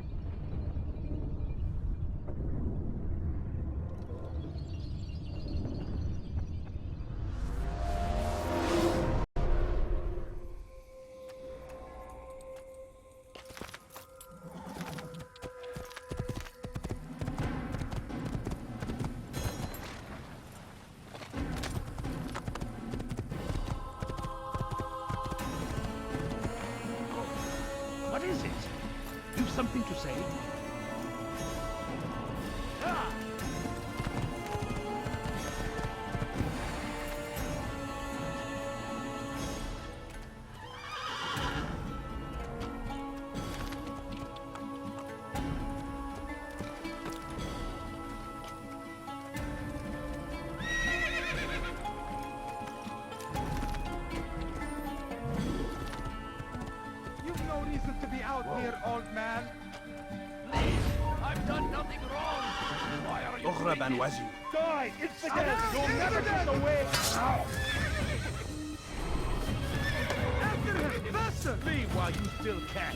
What is it? You've something to say? Akhraban was you? Die! Infidel! You'll never get away! After him! Faster! Leave while you still can!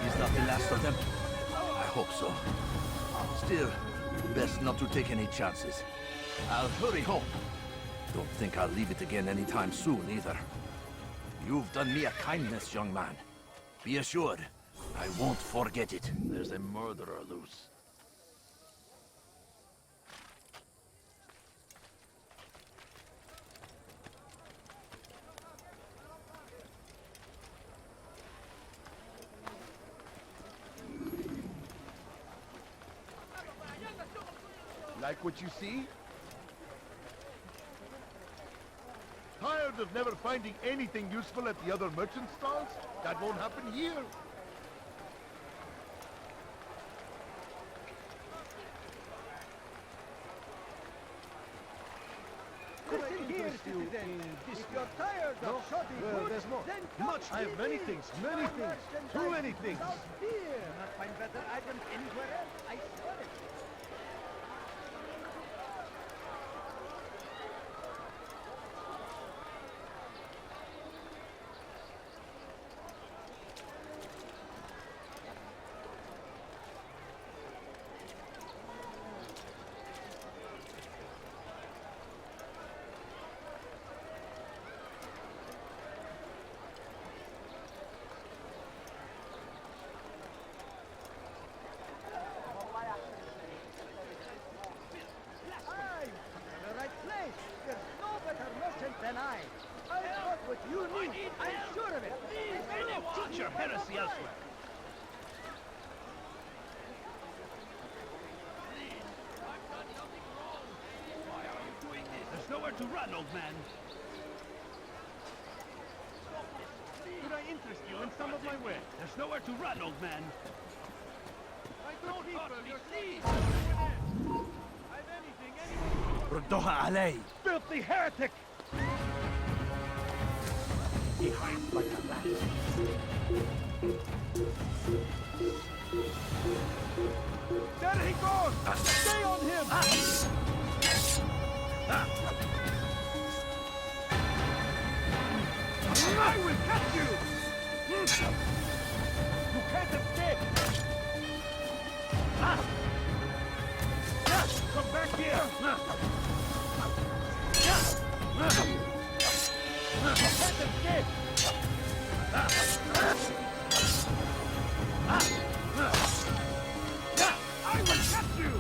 Is that the last of them? I hope so. Still, best not to take any chances. I'll hurry home. Don't think I'll leave it again anytime soon, either. You've done me a kindness, young man. Be assured, I won't forget it. There's a murderer loose. Like what you see? Tired of never finding anything useful at the other merchant stalls? That won't happen here. Listen here, citizen. If you're tired of shopping Well, there's more. then Much. I have many things. Many things. Too many things. Here, not find better items anywhere else. I swear it. Than I. I've got what you need. I'm sure of it. Teach your heresy elsewhere. Why are you doing this? There's nowhere to run, old man. Could I interest you in some of my wares? There's nowhere to run, old man. I don't I've anything, anyone. ردوها علي. Filthy heretic! He hides like a rat. There he goes! Stay on him! I will catch you! You can't escape! Come back here! You can't escape! I will catch you!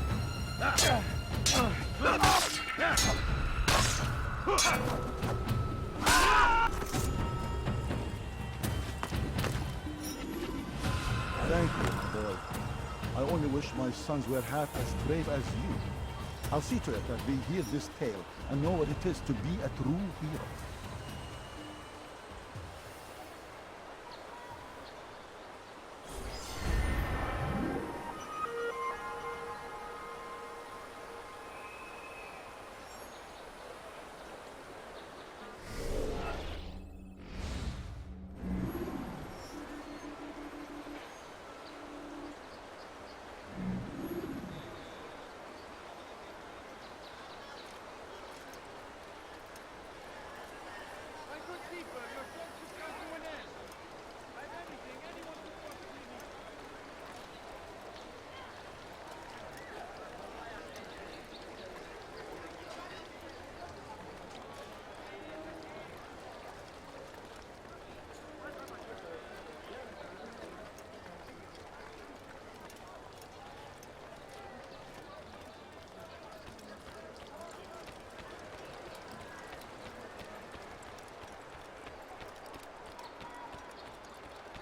Thank you, boy. I only wish my sons were half as brave as you. I'll see to it that they hear this tale and know what it is to be a true hero.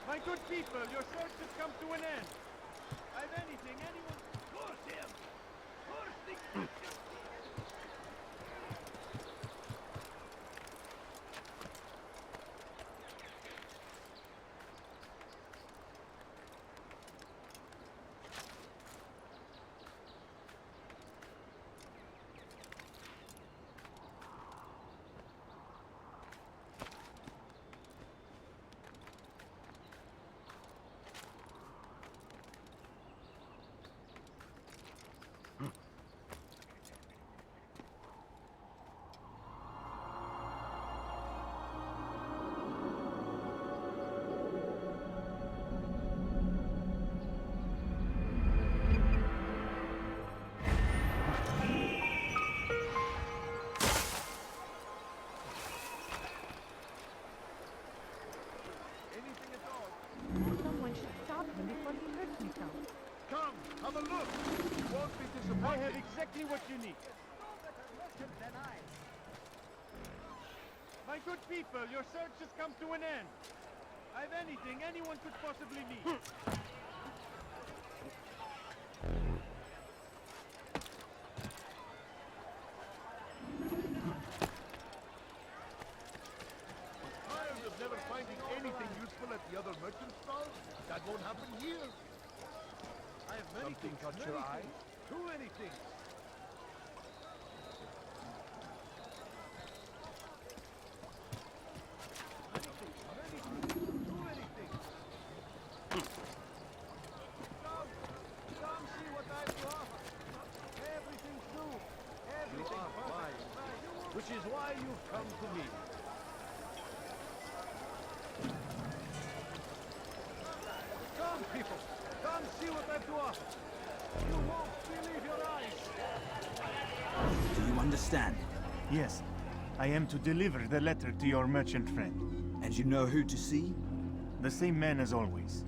My good people, your search has come to an end. I've anything, anyone... Curse him! Curse the... Have a look. You won't be disappointed. I have exactly what you need. My good people, your search has come to an end. I have anything anyone could possibly need. Tired of never finding anything useful at the other merchant stalls? That won't happen here. I have many things on your eye. Too many things. Which is why you've come to me. Come, people. Come see what I have to offer. You won't believe your eyes. Do you understand? Yes. I am to deliver the letter to your merchant friend. And you know who to see? The same man as always.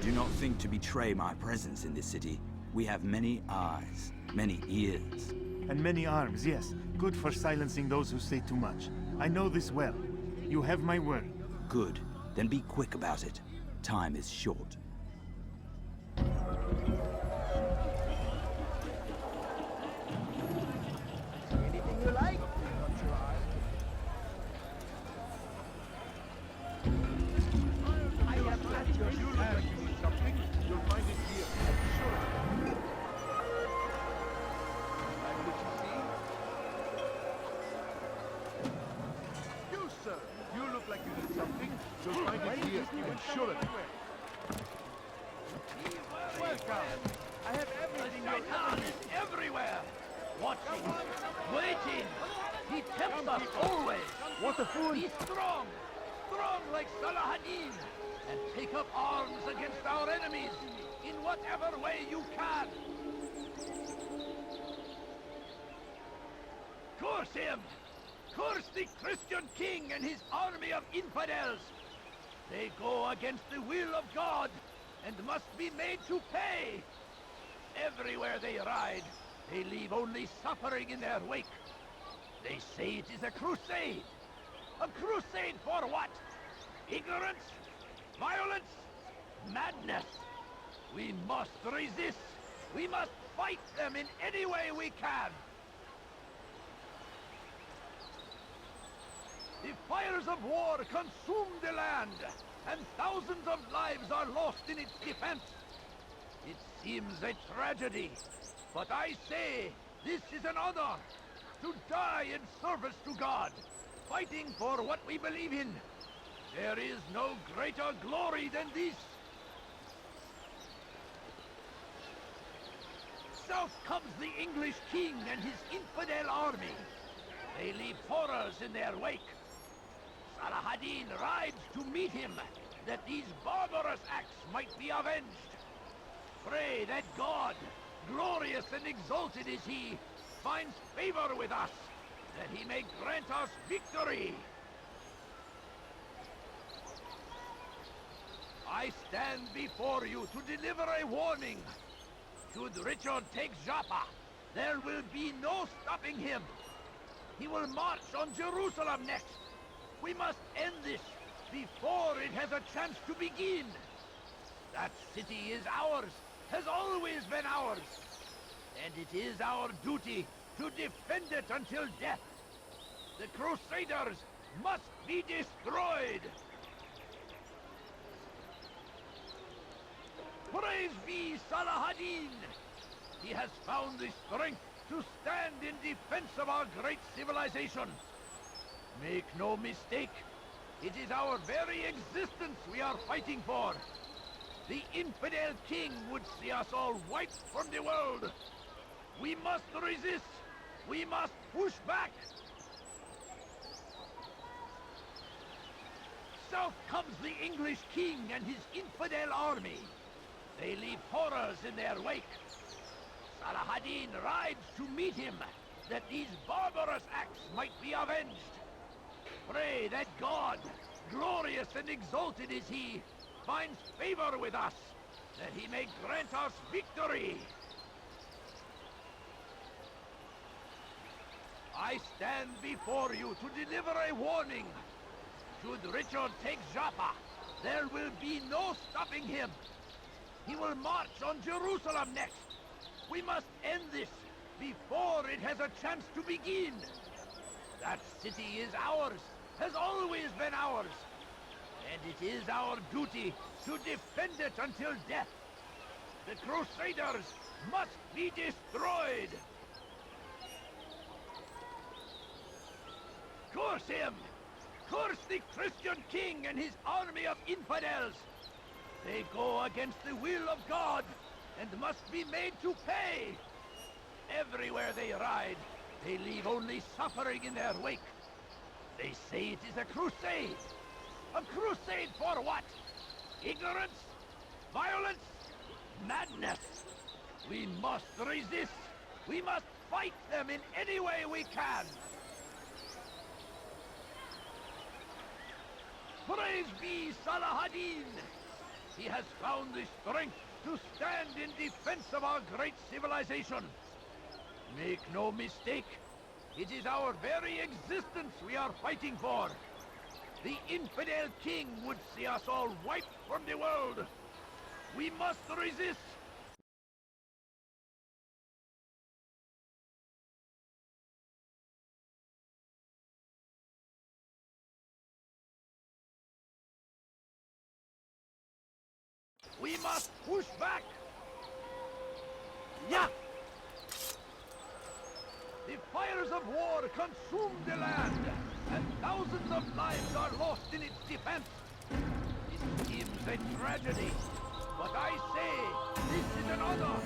Do not think to betray my presence in this city. We have many eyes, many ears. And many arms, yes. Good for silencing those who say too much. I know this well. You have my word. Good. Then be quick about it. Time is short. Anything you like? I have got your service. Something? You'll find it here. Sure. Like what you see? You, sir. You look like you need something. You'll find it here. I'm sure of it. Welcome. I have everything you're Shaitan is everywhere. Watching, waiting. He tempts us always. What a fool. Be strong. Strong like Salahadin. And take up arms against our enemies in whatever way you can. Curse him! Curse the Christian king and his army of infidels! They go against the will of God and must be made to pay! Everywhere they ride, they leave only suffering in their wake. They say it is a crusade. A crusade for what? Ignorance? Violence? Madness! We must resist! We must fight them in any way we can! The fires of war consume the land, and thousands of lives are lost in its defense. It seems a tragedy, but I say this is an honor, to die in service to God, fighting for what we believe in. There is no greater glory than this. South comes the English king and his infidel army. They leave horrors in their wake. Salahadin rides to meet him, that these barbarous acts might be avenged. Pray that God, glorious and exalted is he, finds favor with us, that he may grant us victory. I stand before you to deliver a warning. Should Richard take Joppa, there will be no stopping him. He will march on Jerusalem next. We must end this before it has a chance to begin. That city is ours, has always been ours. And it is our duty to defend it until death. The Crusaders must be destroyed. Praise be Salahadin! He has found the strength to stand in defense of our great civilization. Make no mistake, it is our very existence we are fighting for. The infidel king would see us all wiped from the world. We must resist. We must push back. south comes the English king and his infidel army. They leave horrors in their wake. Saladin rides to meet him, that these barbarous acts might be avenged. Pray that God, glorious and exalted is he, finds favor with us, that he may grant us victory. I stand before you to deliver a warning. Should Richard take Joppa, there will be no stopping him. He will march on Jerusalem next. We must end this before it has a chance to begin. That city is ours, has always been ours. And it is our duty to defend it until death. The Crusaders must be destroyed. Curse him! Curse the Christian king and his army of infidels! They go against the will of God and must be made to pay! Everywhere they ride, they leave only suffering in their wake. They say it is a crusade. A crusade for what? Ignorance? Violence? Madness! We must resist! We must fight them in any way we can! Praise be Saladin! He has found the strength to stand in defense of our great civilization. Make no mistake, it is our very existence we are fighting for. The infidel king would see us all wiped from the world. We must resist. We must push back! Yeah! The fires of war consume the land, and thousands of lives are lost in its defense. It seems a tragedy, but I say this is an honor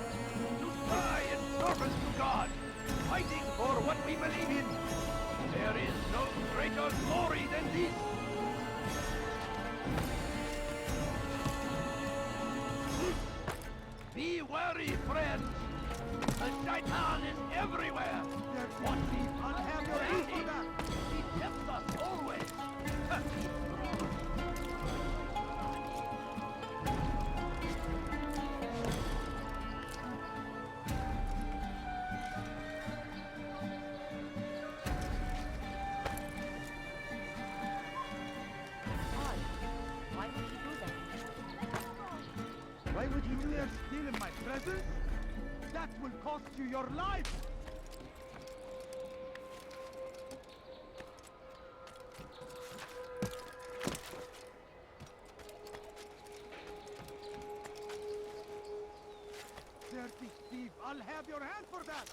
to die in service to God, fighting for what we believe in. There is no greater glory than this. Be wary, friends! The Shaitan is everywhere! What he have your hand for that! He tempts us always! Why would he do that? Why would you dare steal in my presence? That will cost you your life! Dirty thief! I'll have your hand for that!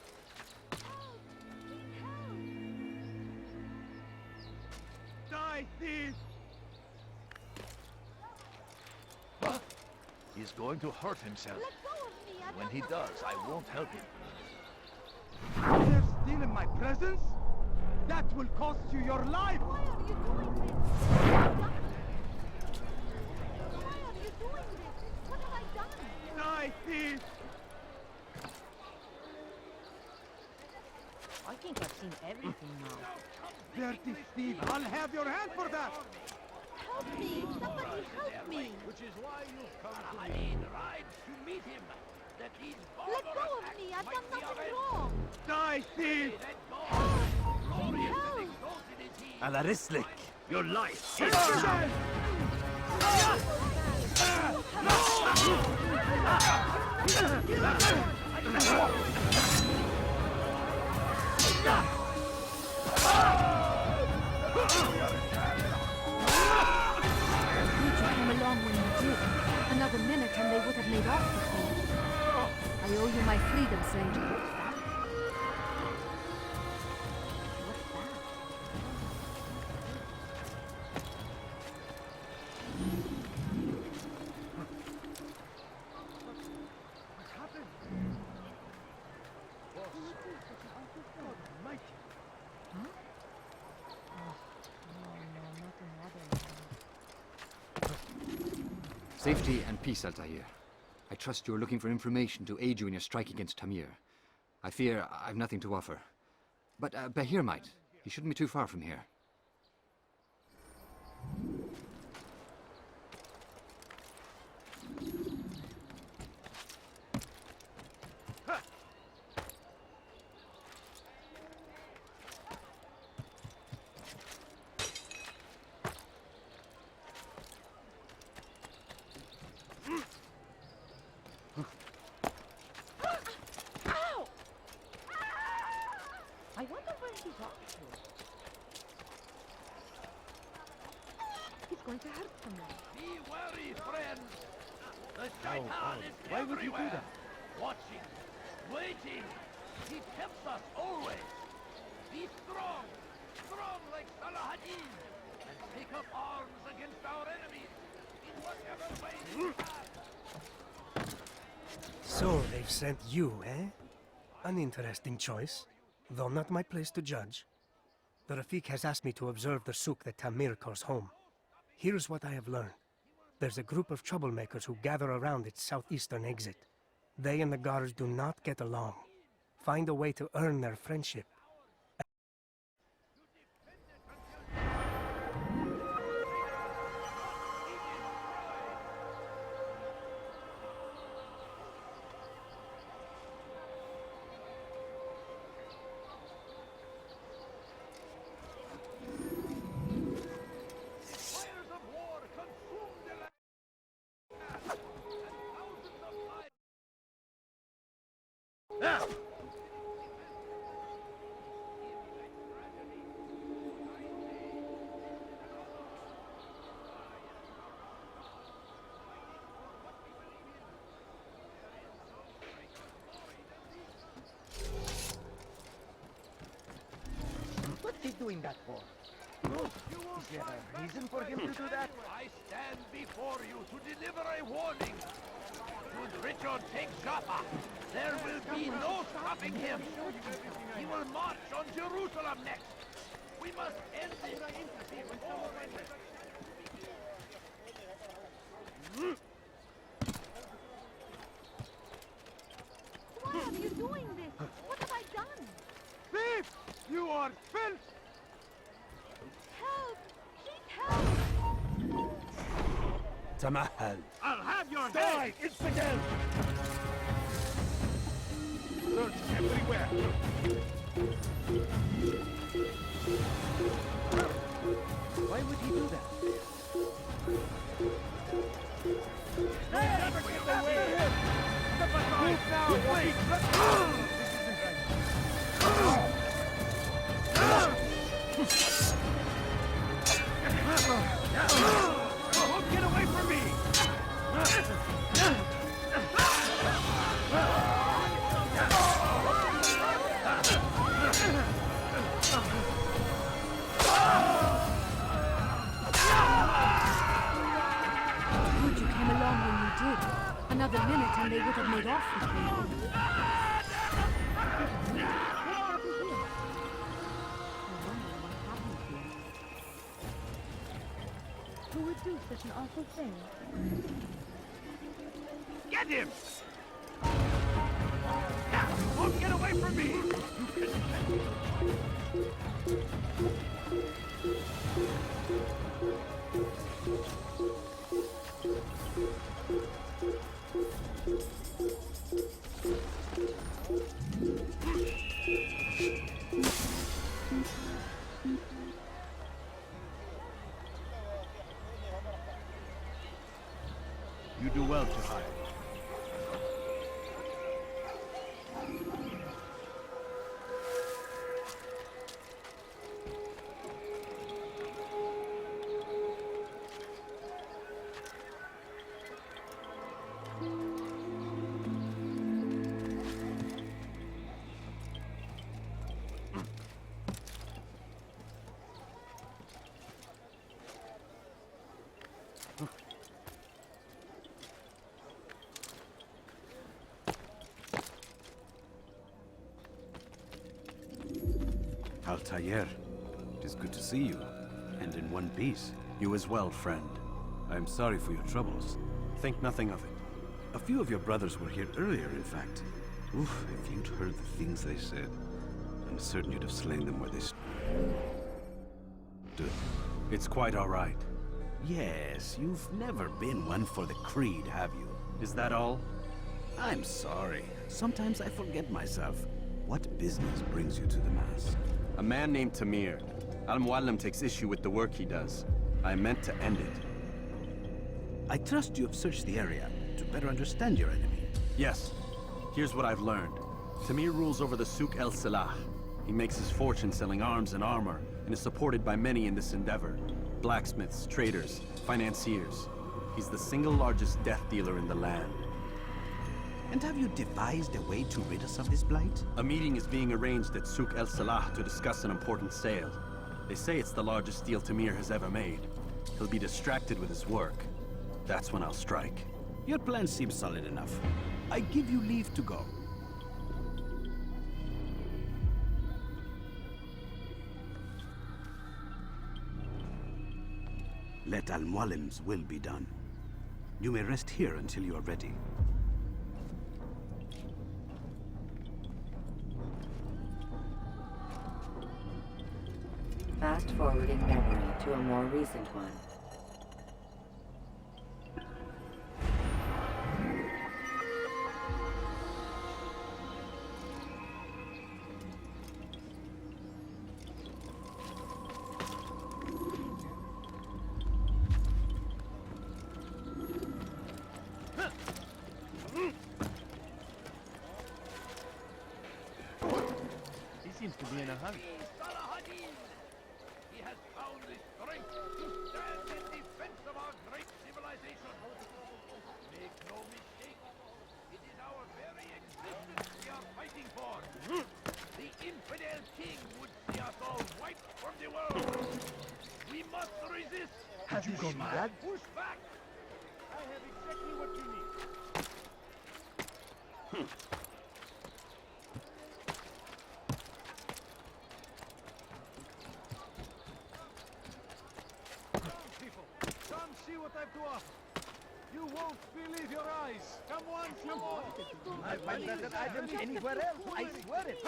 Die, thief! He's going to hurt himself. Let go of me! When he does, I won't help him. You dare steal in my presence? That will cost you your life! Why are you doing this? Why are you doing this? What have I done? Die, thief! I think I've seen everything now. Dirty thief! I'll have your hand for that! Help me! Somebody help me! Which is why you've come to me. rides to meet him, that these Let go of me! I've done nothing wrong! Die, thief! Alarislik, your life is Came along when you did. Another minute and they would have made off with me. I owe you my freedom, stranger. What happened? Boss. Mike. Huh? Oh, no, nothing other than... Safety and peace, Altair. I trust you are looking for information to aid you in your strike against Tamir. I fear I've nothing to offer. But Bahir might. He shouldn't be too far from here. I wonder where he's off to. He's going to hurt someone. Be wary, friends. The shaitan is Why would you do everywhere. that? Watching, waiting. He tempts us always. Be strong, strong like Salahadin, and take up arms against our enemies in whatever way they can. So they've sent you, eh? An interesting choice, though not my place to judge. The Rafik has asked me to observe the souk that Tamir calls home. Here's what I have learned. There's a group of troublemakers who gather around its southeastern exit. They and the guards do not get along. Find a way to earn their friendship. What's he doing that for? Is there a reason for him to do that? I stand before you to deliver a warning. Should Richard take Jaffa, there will be no stopping him. He will march on Jerusalem next. We must end this before Why are you doing this? What have I done? Thief! You are filth! Help! Please help! Tamahal. I'll have your Die, head! infidel! Search everywhere! Why would he do that? Never get away! Step aside! Now, wait! Get away from me! Good you came along when you did. Another minute and they would have made off with me. Who would do such an awful thing? Get him! Now, won't get away from me! You do well to hide. Altair, it is good to see you, and in one piece. You as well, friend. I am sorry for your troubles. think nothing of it. A few of your brothers were here earlier, in fact. Oof, if you'd heard the things they said, I'm certain you'd have slain them where they stood. It's quite all right. Yes, you've never been one for the creed, have you? Is that all? I'm sorry. Sometimes I forget myself. What business brings you to the Mass? A man named Tamir. Al-Muallim takes issue with the work he does. I meant to end it. I trust you have searched the area to better understand your enemy. Yes. Here's what I've learned. Tamir rules over the Souk El Salah. He makes his fortune selling arms and armor, and is supported by many in this endeavor. Blacksmiths, traders, financiers. He's the single largest death dealer in the land. And have you devised a way to rid us of this blight? A meeting is being arranged at Souk El Salah to discuss an important sale. They say it's the largest deal Tamir has ever made. He'll be distracted with his work. That's when I'll strike. Your plan seems solid enough. I give you leave to go. Let Al-Muallim's will be done. You may rest here until you are ready. Fast-forwarding memory to a more recent one. He seems to be in a hurry. He has found the strength to stand in defense of our great civilization. Make no mistake, it is our very existence we are fighting for. The infidel king would see us all wiped from the world. We must resist. Have you gone mad? Push back. I have exactly what you need. Come see what I've to offer. You won't believe your eyes. Come on, come on. I find better items anywhere else. I swear it.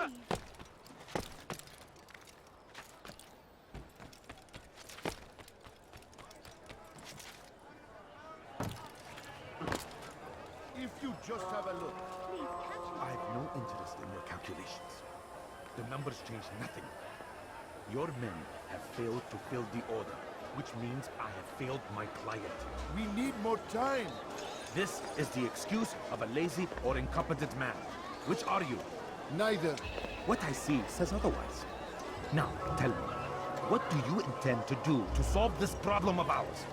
If you just have a look. I have no interest in your calculations. The numbers change nothing. Your men have failed to fill the order, which means I have failed my client. We need more time. This is the excuse of a lazy or incompetent man. Which are you? Neither. What I see says otherwise. Now, tell me, what do you intend to do to solve this problem of ours?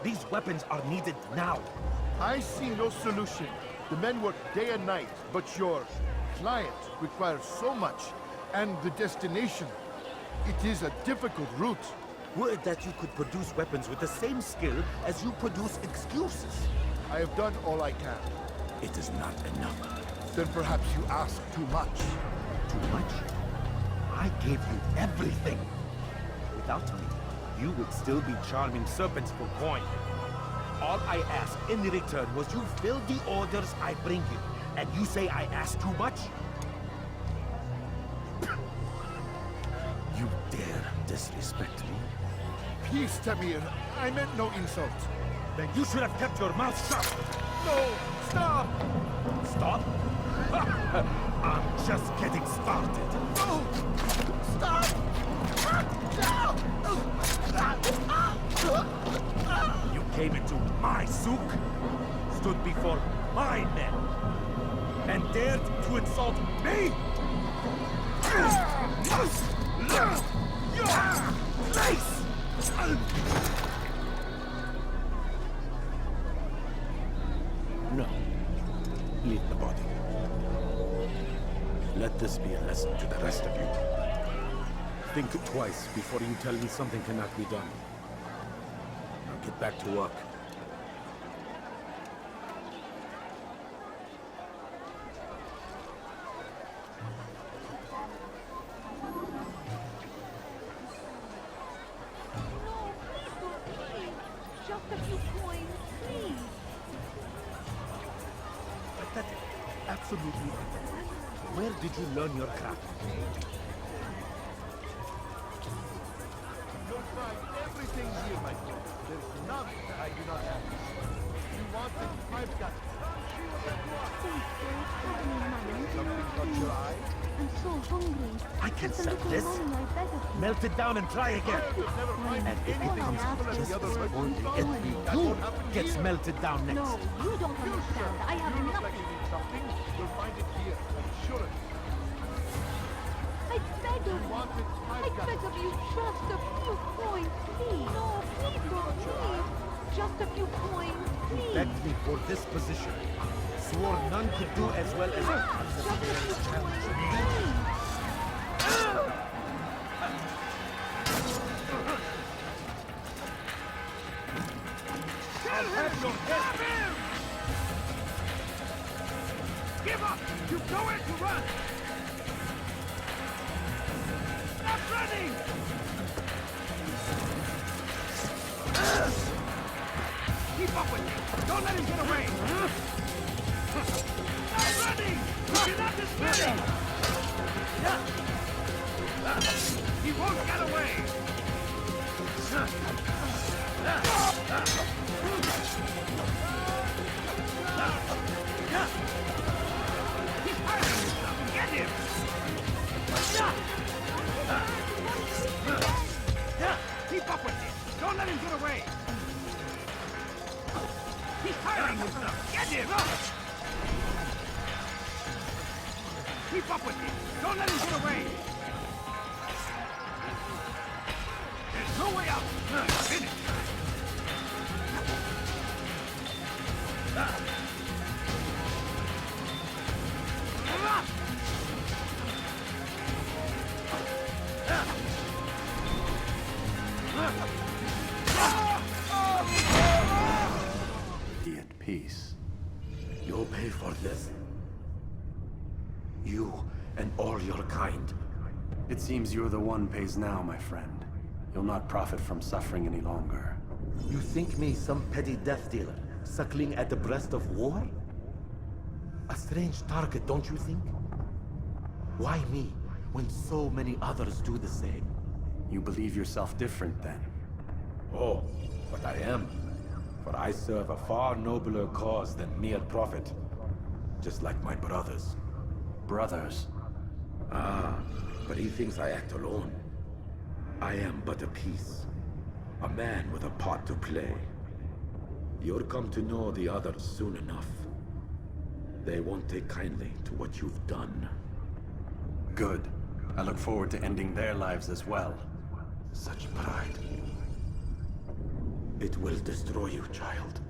These weapons are needed now. I see no solution. The men work day and night, but your client requires so much, and the destination. It is a difficult route. Would that you could produce weapons with the same skill as you produce excuses. I have done all I can. It is not enough. Then perhaps you ask too much. Too much? I gave you everything. Without me, you would still be charming serpents for coin. All I ask in return was you fill the orders I bring you. And you say I ask too much? You dare disrespect me? Peace, Tamir. I meant no insult. Then you should have kept your mouth shut. No! Stop! Stop? I'm just getting started. No! Stop! You came into my souk, stood before my men, and dared to insult me? No. Leave the body. Let this be a lesson to the rest of you. Think twice before you tell me something cannot be done. Now get back to work. Just a few coins, please. pathetic. Absolutely pathetic. Where did you learn your craft? You'll find everything here, my friend. There's none that I do not have. You want it? I've got it. Something caught your eye? I'm so hungry. I can Just a sell little this. money, I beg of you. Melt it down and try again. Never mind. And if it All I becomes ask full as is the other for before money. who gets melted down next? No, you don't understand. I have You look like nothing. you need something. You'll find it here. I'm sure of it. I beg of you. I beg of you, just a few coins, please. No, please don't leave. Just a few coins, please. Begged me for this position. Swore none could do as well as I. Just a few coins, please. I'll have your head. Give up! You've nowhere to run! Stop running! Keep up with him! Don't let him get away! Stop running! You're not displaying! He won't get away! He's hiding himself! Get him! Keep up with him! Don't let him get away! He's hiring himself! Get him! Keep up with him! Don't let him get away! There's no way out! Finish! Be at peace. You'll pay for this. You and all your kind. It seems you're the one pays now, my friend. You'll not profit from suffering any longer. You think me some petty death dealer, suckling at the breast of war? A strange target, don't you think? Why me, when so many others do the same? You believe yourself different, then? Oh, but I am. For I serve a far nobler cause than mere profit. Just like my brothers. Brothers? Ah, but he thinks I act alone. I am but a piece. A man with a part to play. You'll come to know the others soon enough. They won't take kindly to what you've done. Good. I look forward to ending their lives as well. Such pride. It will destroy you, child.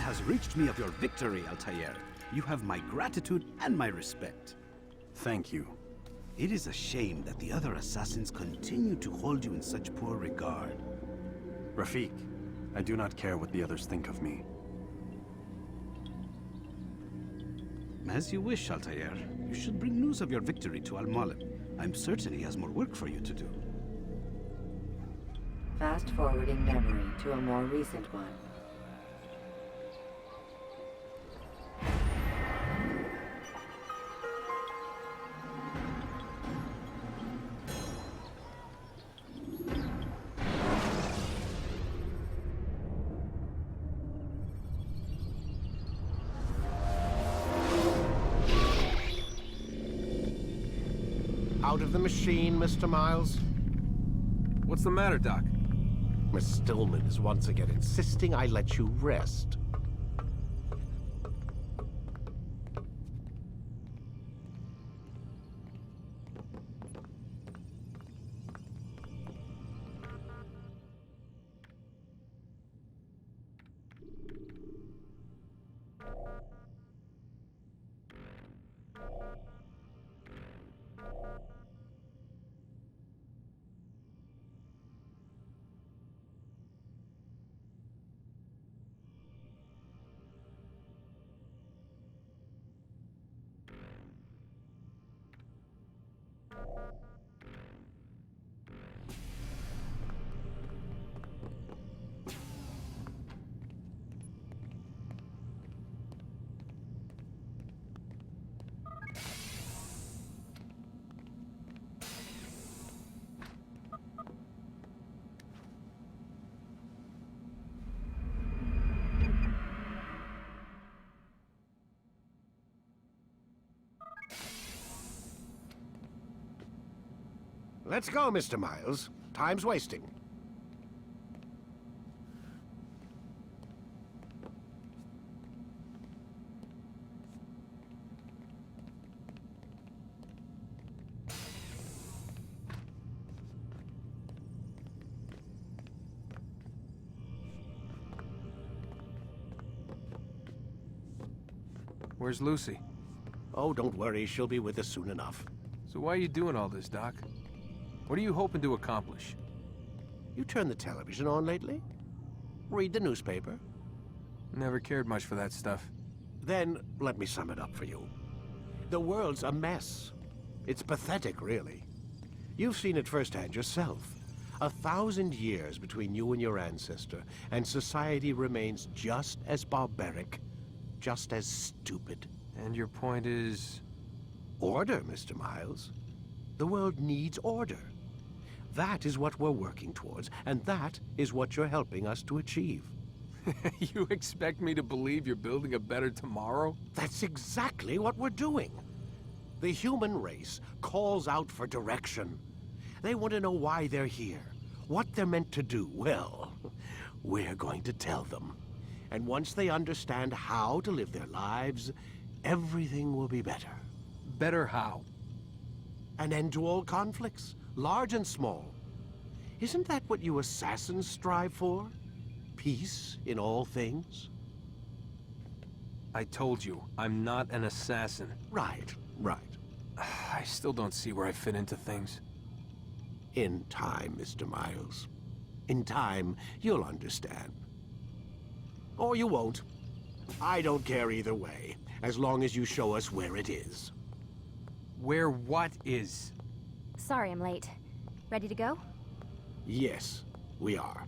has reached me of your victory, Altair. You have my gratitude and my respect. Thank you. It is a shame that the other assassins continue to hold you in such poor regard. Rafik, I do not care what the others think of me. As you wish, Altair. You should bring news of your victory to Al-Mualim. I'm certain he has more work for you to do. Fast-forwarding memory to a more recent one. Out of the machine, Mr. Miles? What's the matter, Doc? Miss Stillman is once again insisting I let you rest. Let's go, Mr. Miles. Time's wasting. Where's Lucy? Oh, don't worry. She'll be with us soon enough. So why are you doing all this, Doc? What are you hoping to accomplish? You turned the television on lately? Read the newspaper? Never cared much for that stuff. Then, let me sum it up for you. The world's a mess. It's pathetic, really. You've seen it firsthand yourself. 1,000 years between you and your ancestor, and society remains just as barbaric, just as stupid. And your point is? Order, Mr. Miles. The world needs order. That is what we're working towards, and that is what you're helping us to achieve. You expect me to believe you're building a better tomorrow? That's exactly what we're doing. The human race calls out for direction. They want to know why they're here, what they're meant to do. Well, we're going to tell them. And once they understand how to live their lives, everything will be better. Better how? An end to all conflicts, large and small. Isn't that what you assassins strive for? Peace in all things? I told you, I'm not an assassin. Right, right. I still don't see where I fit into things. In time, Mr. Miles. In time, you'll understand. Or you won't. I don't care either way, as long as you show us where it is. Where what is? Sorry I'm late. Ready to go? Yes, we are.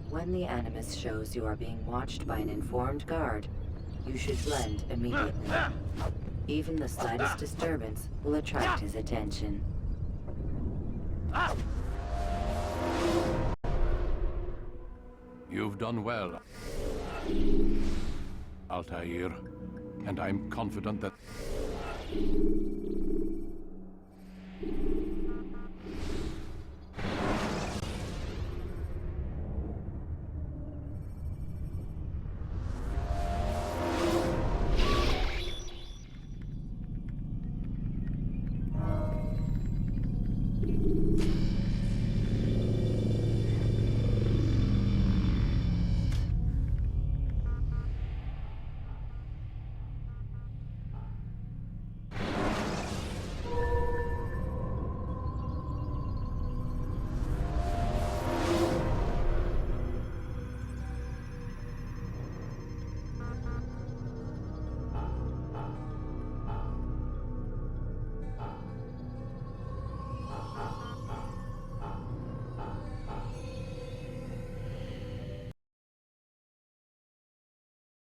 When the Animus shows you are being watched by an informed guard, you should blend immediately. Even the slightest disturbance will attract his attention. You've done well, Altair, and I'm confident that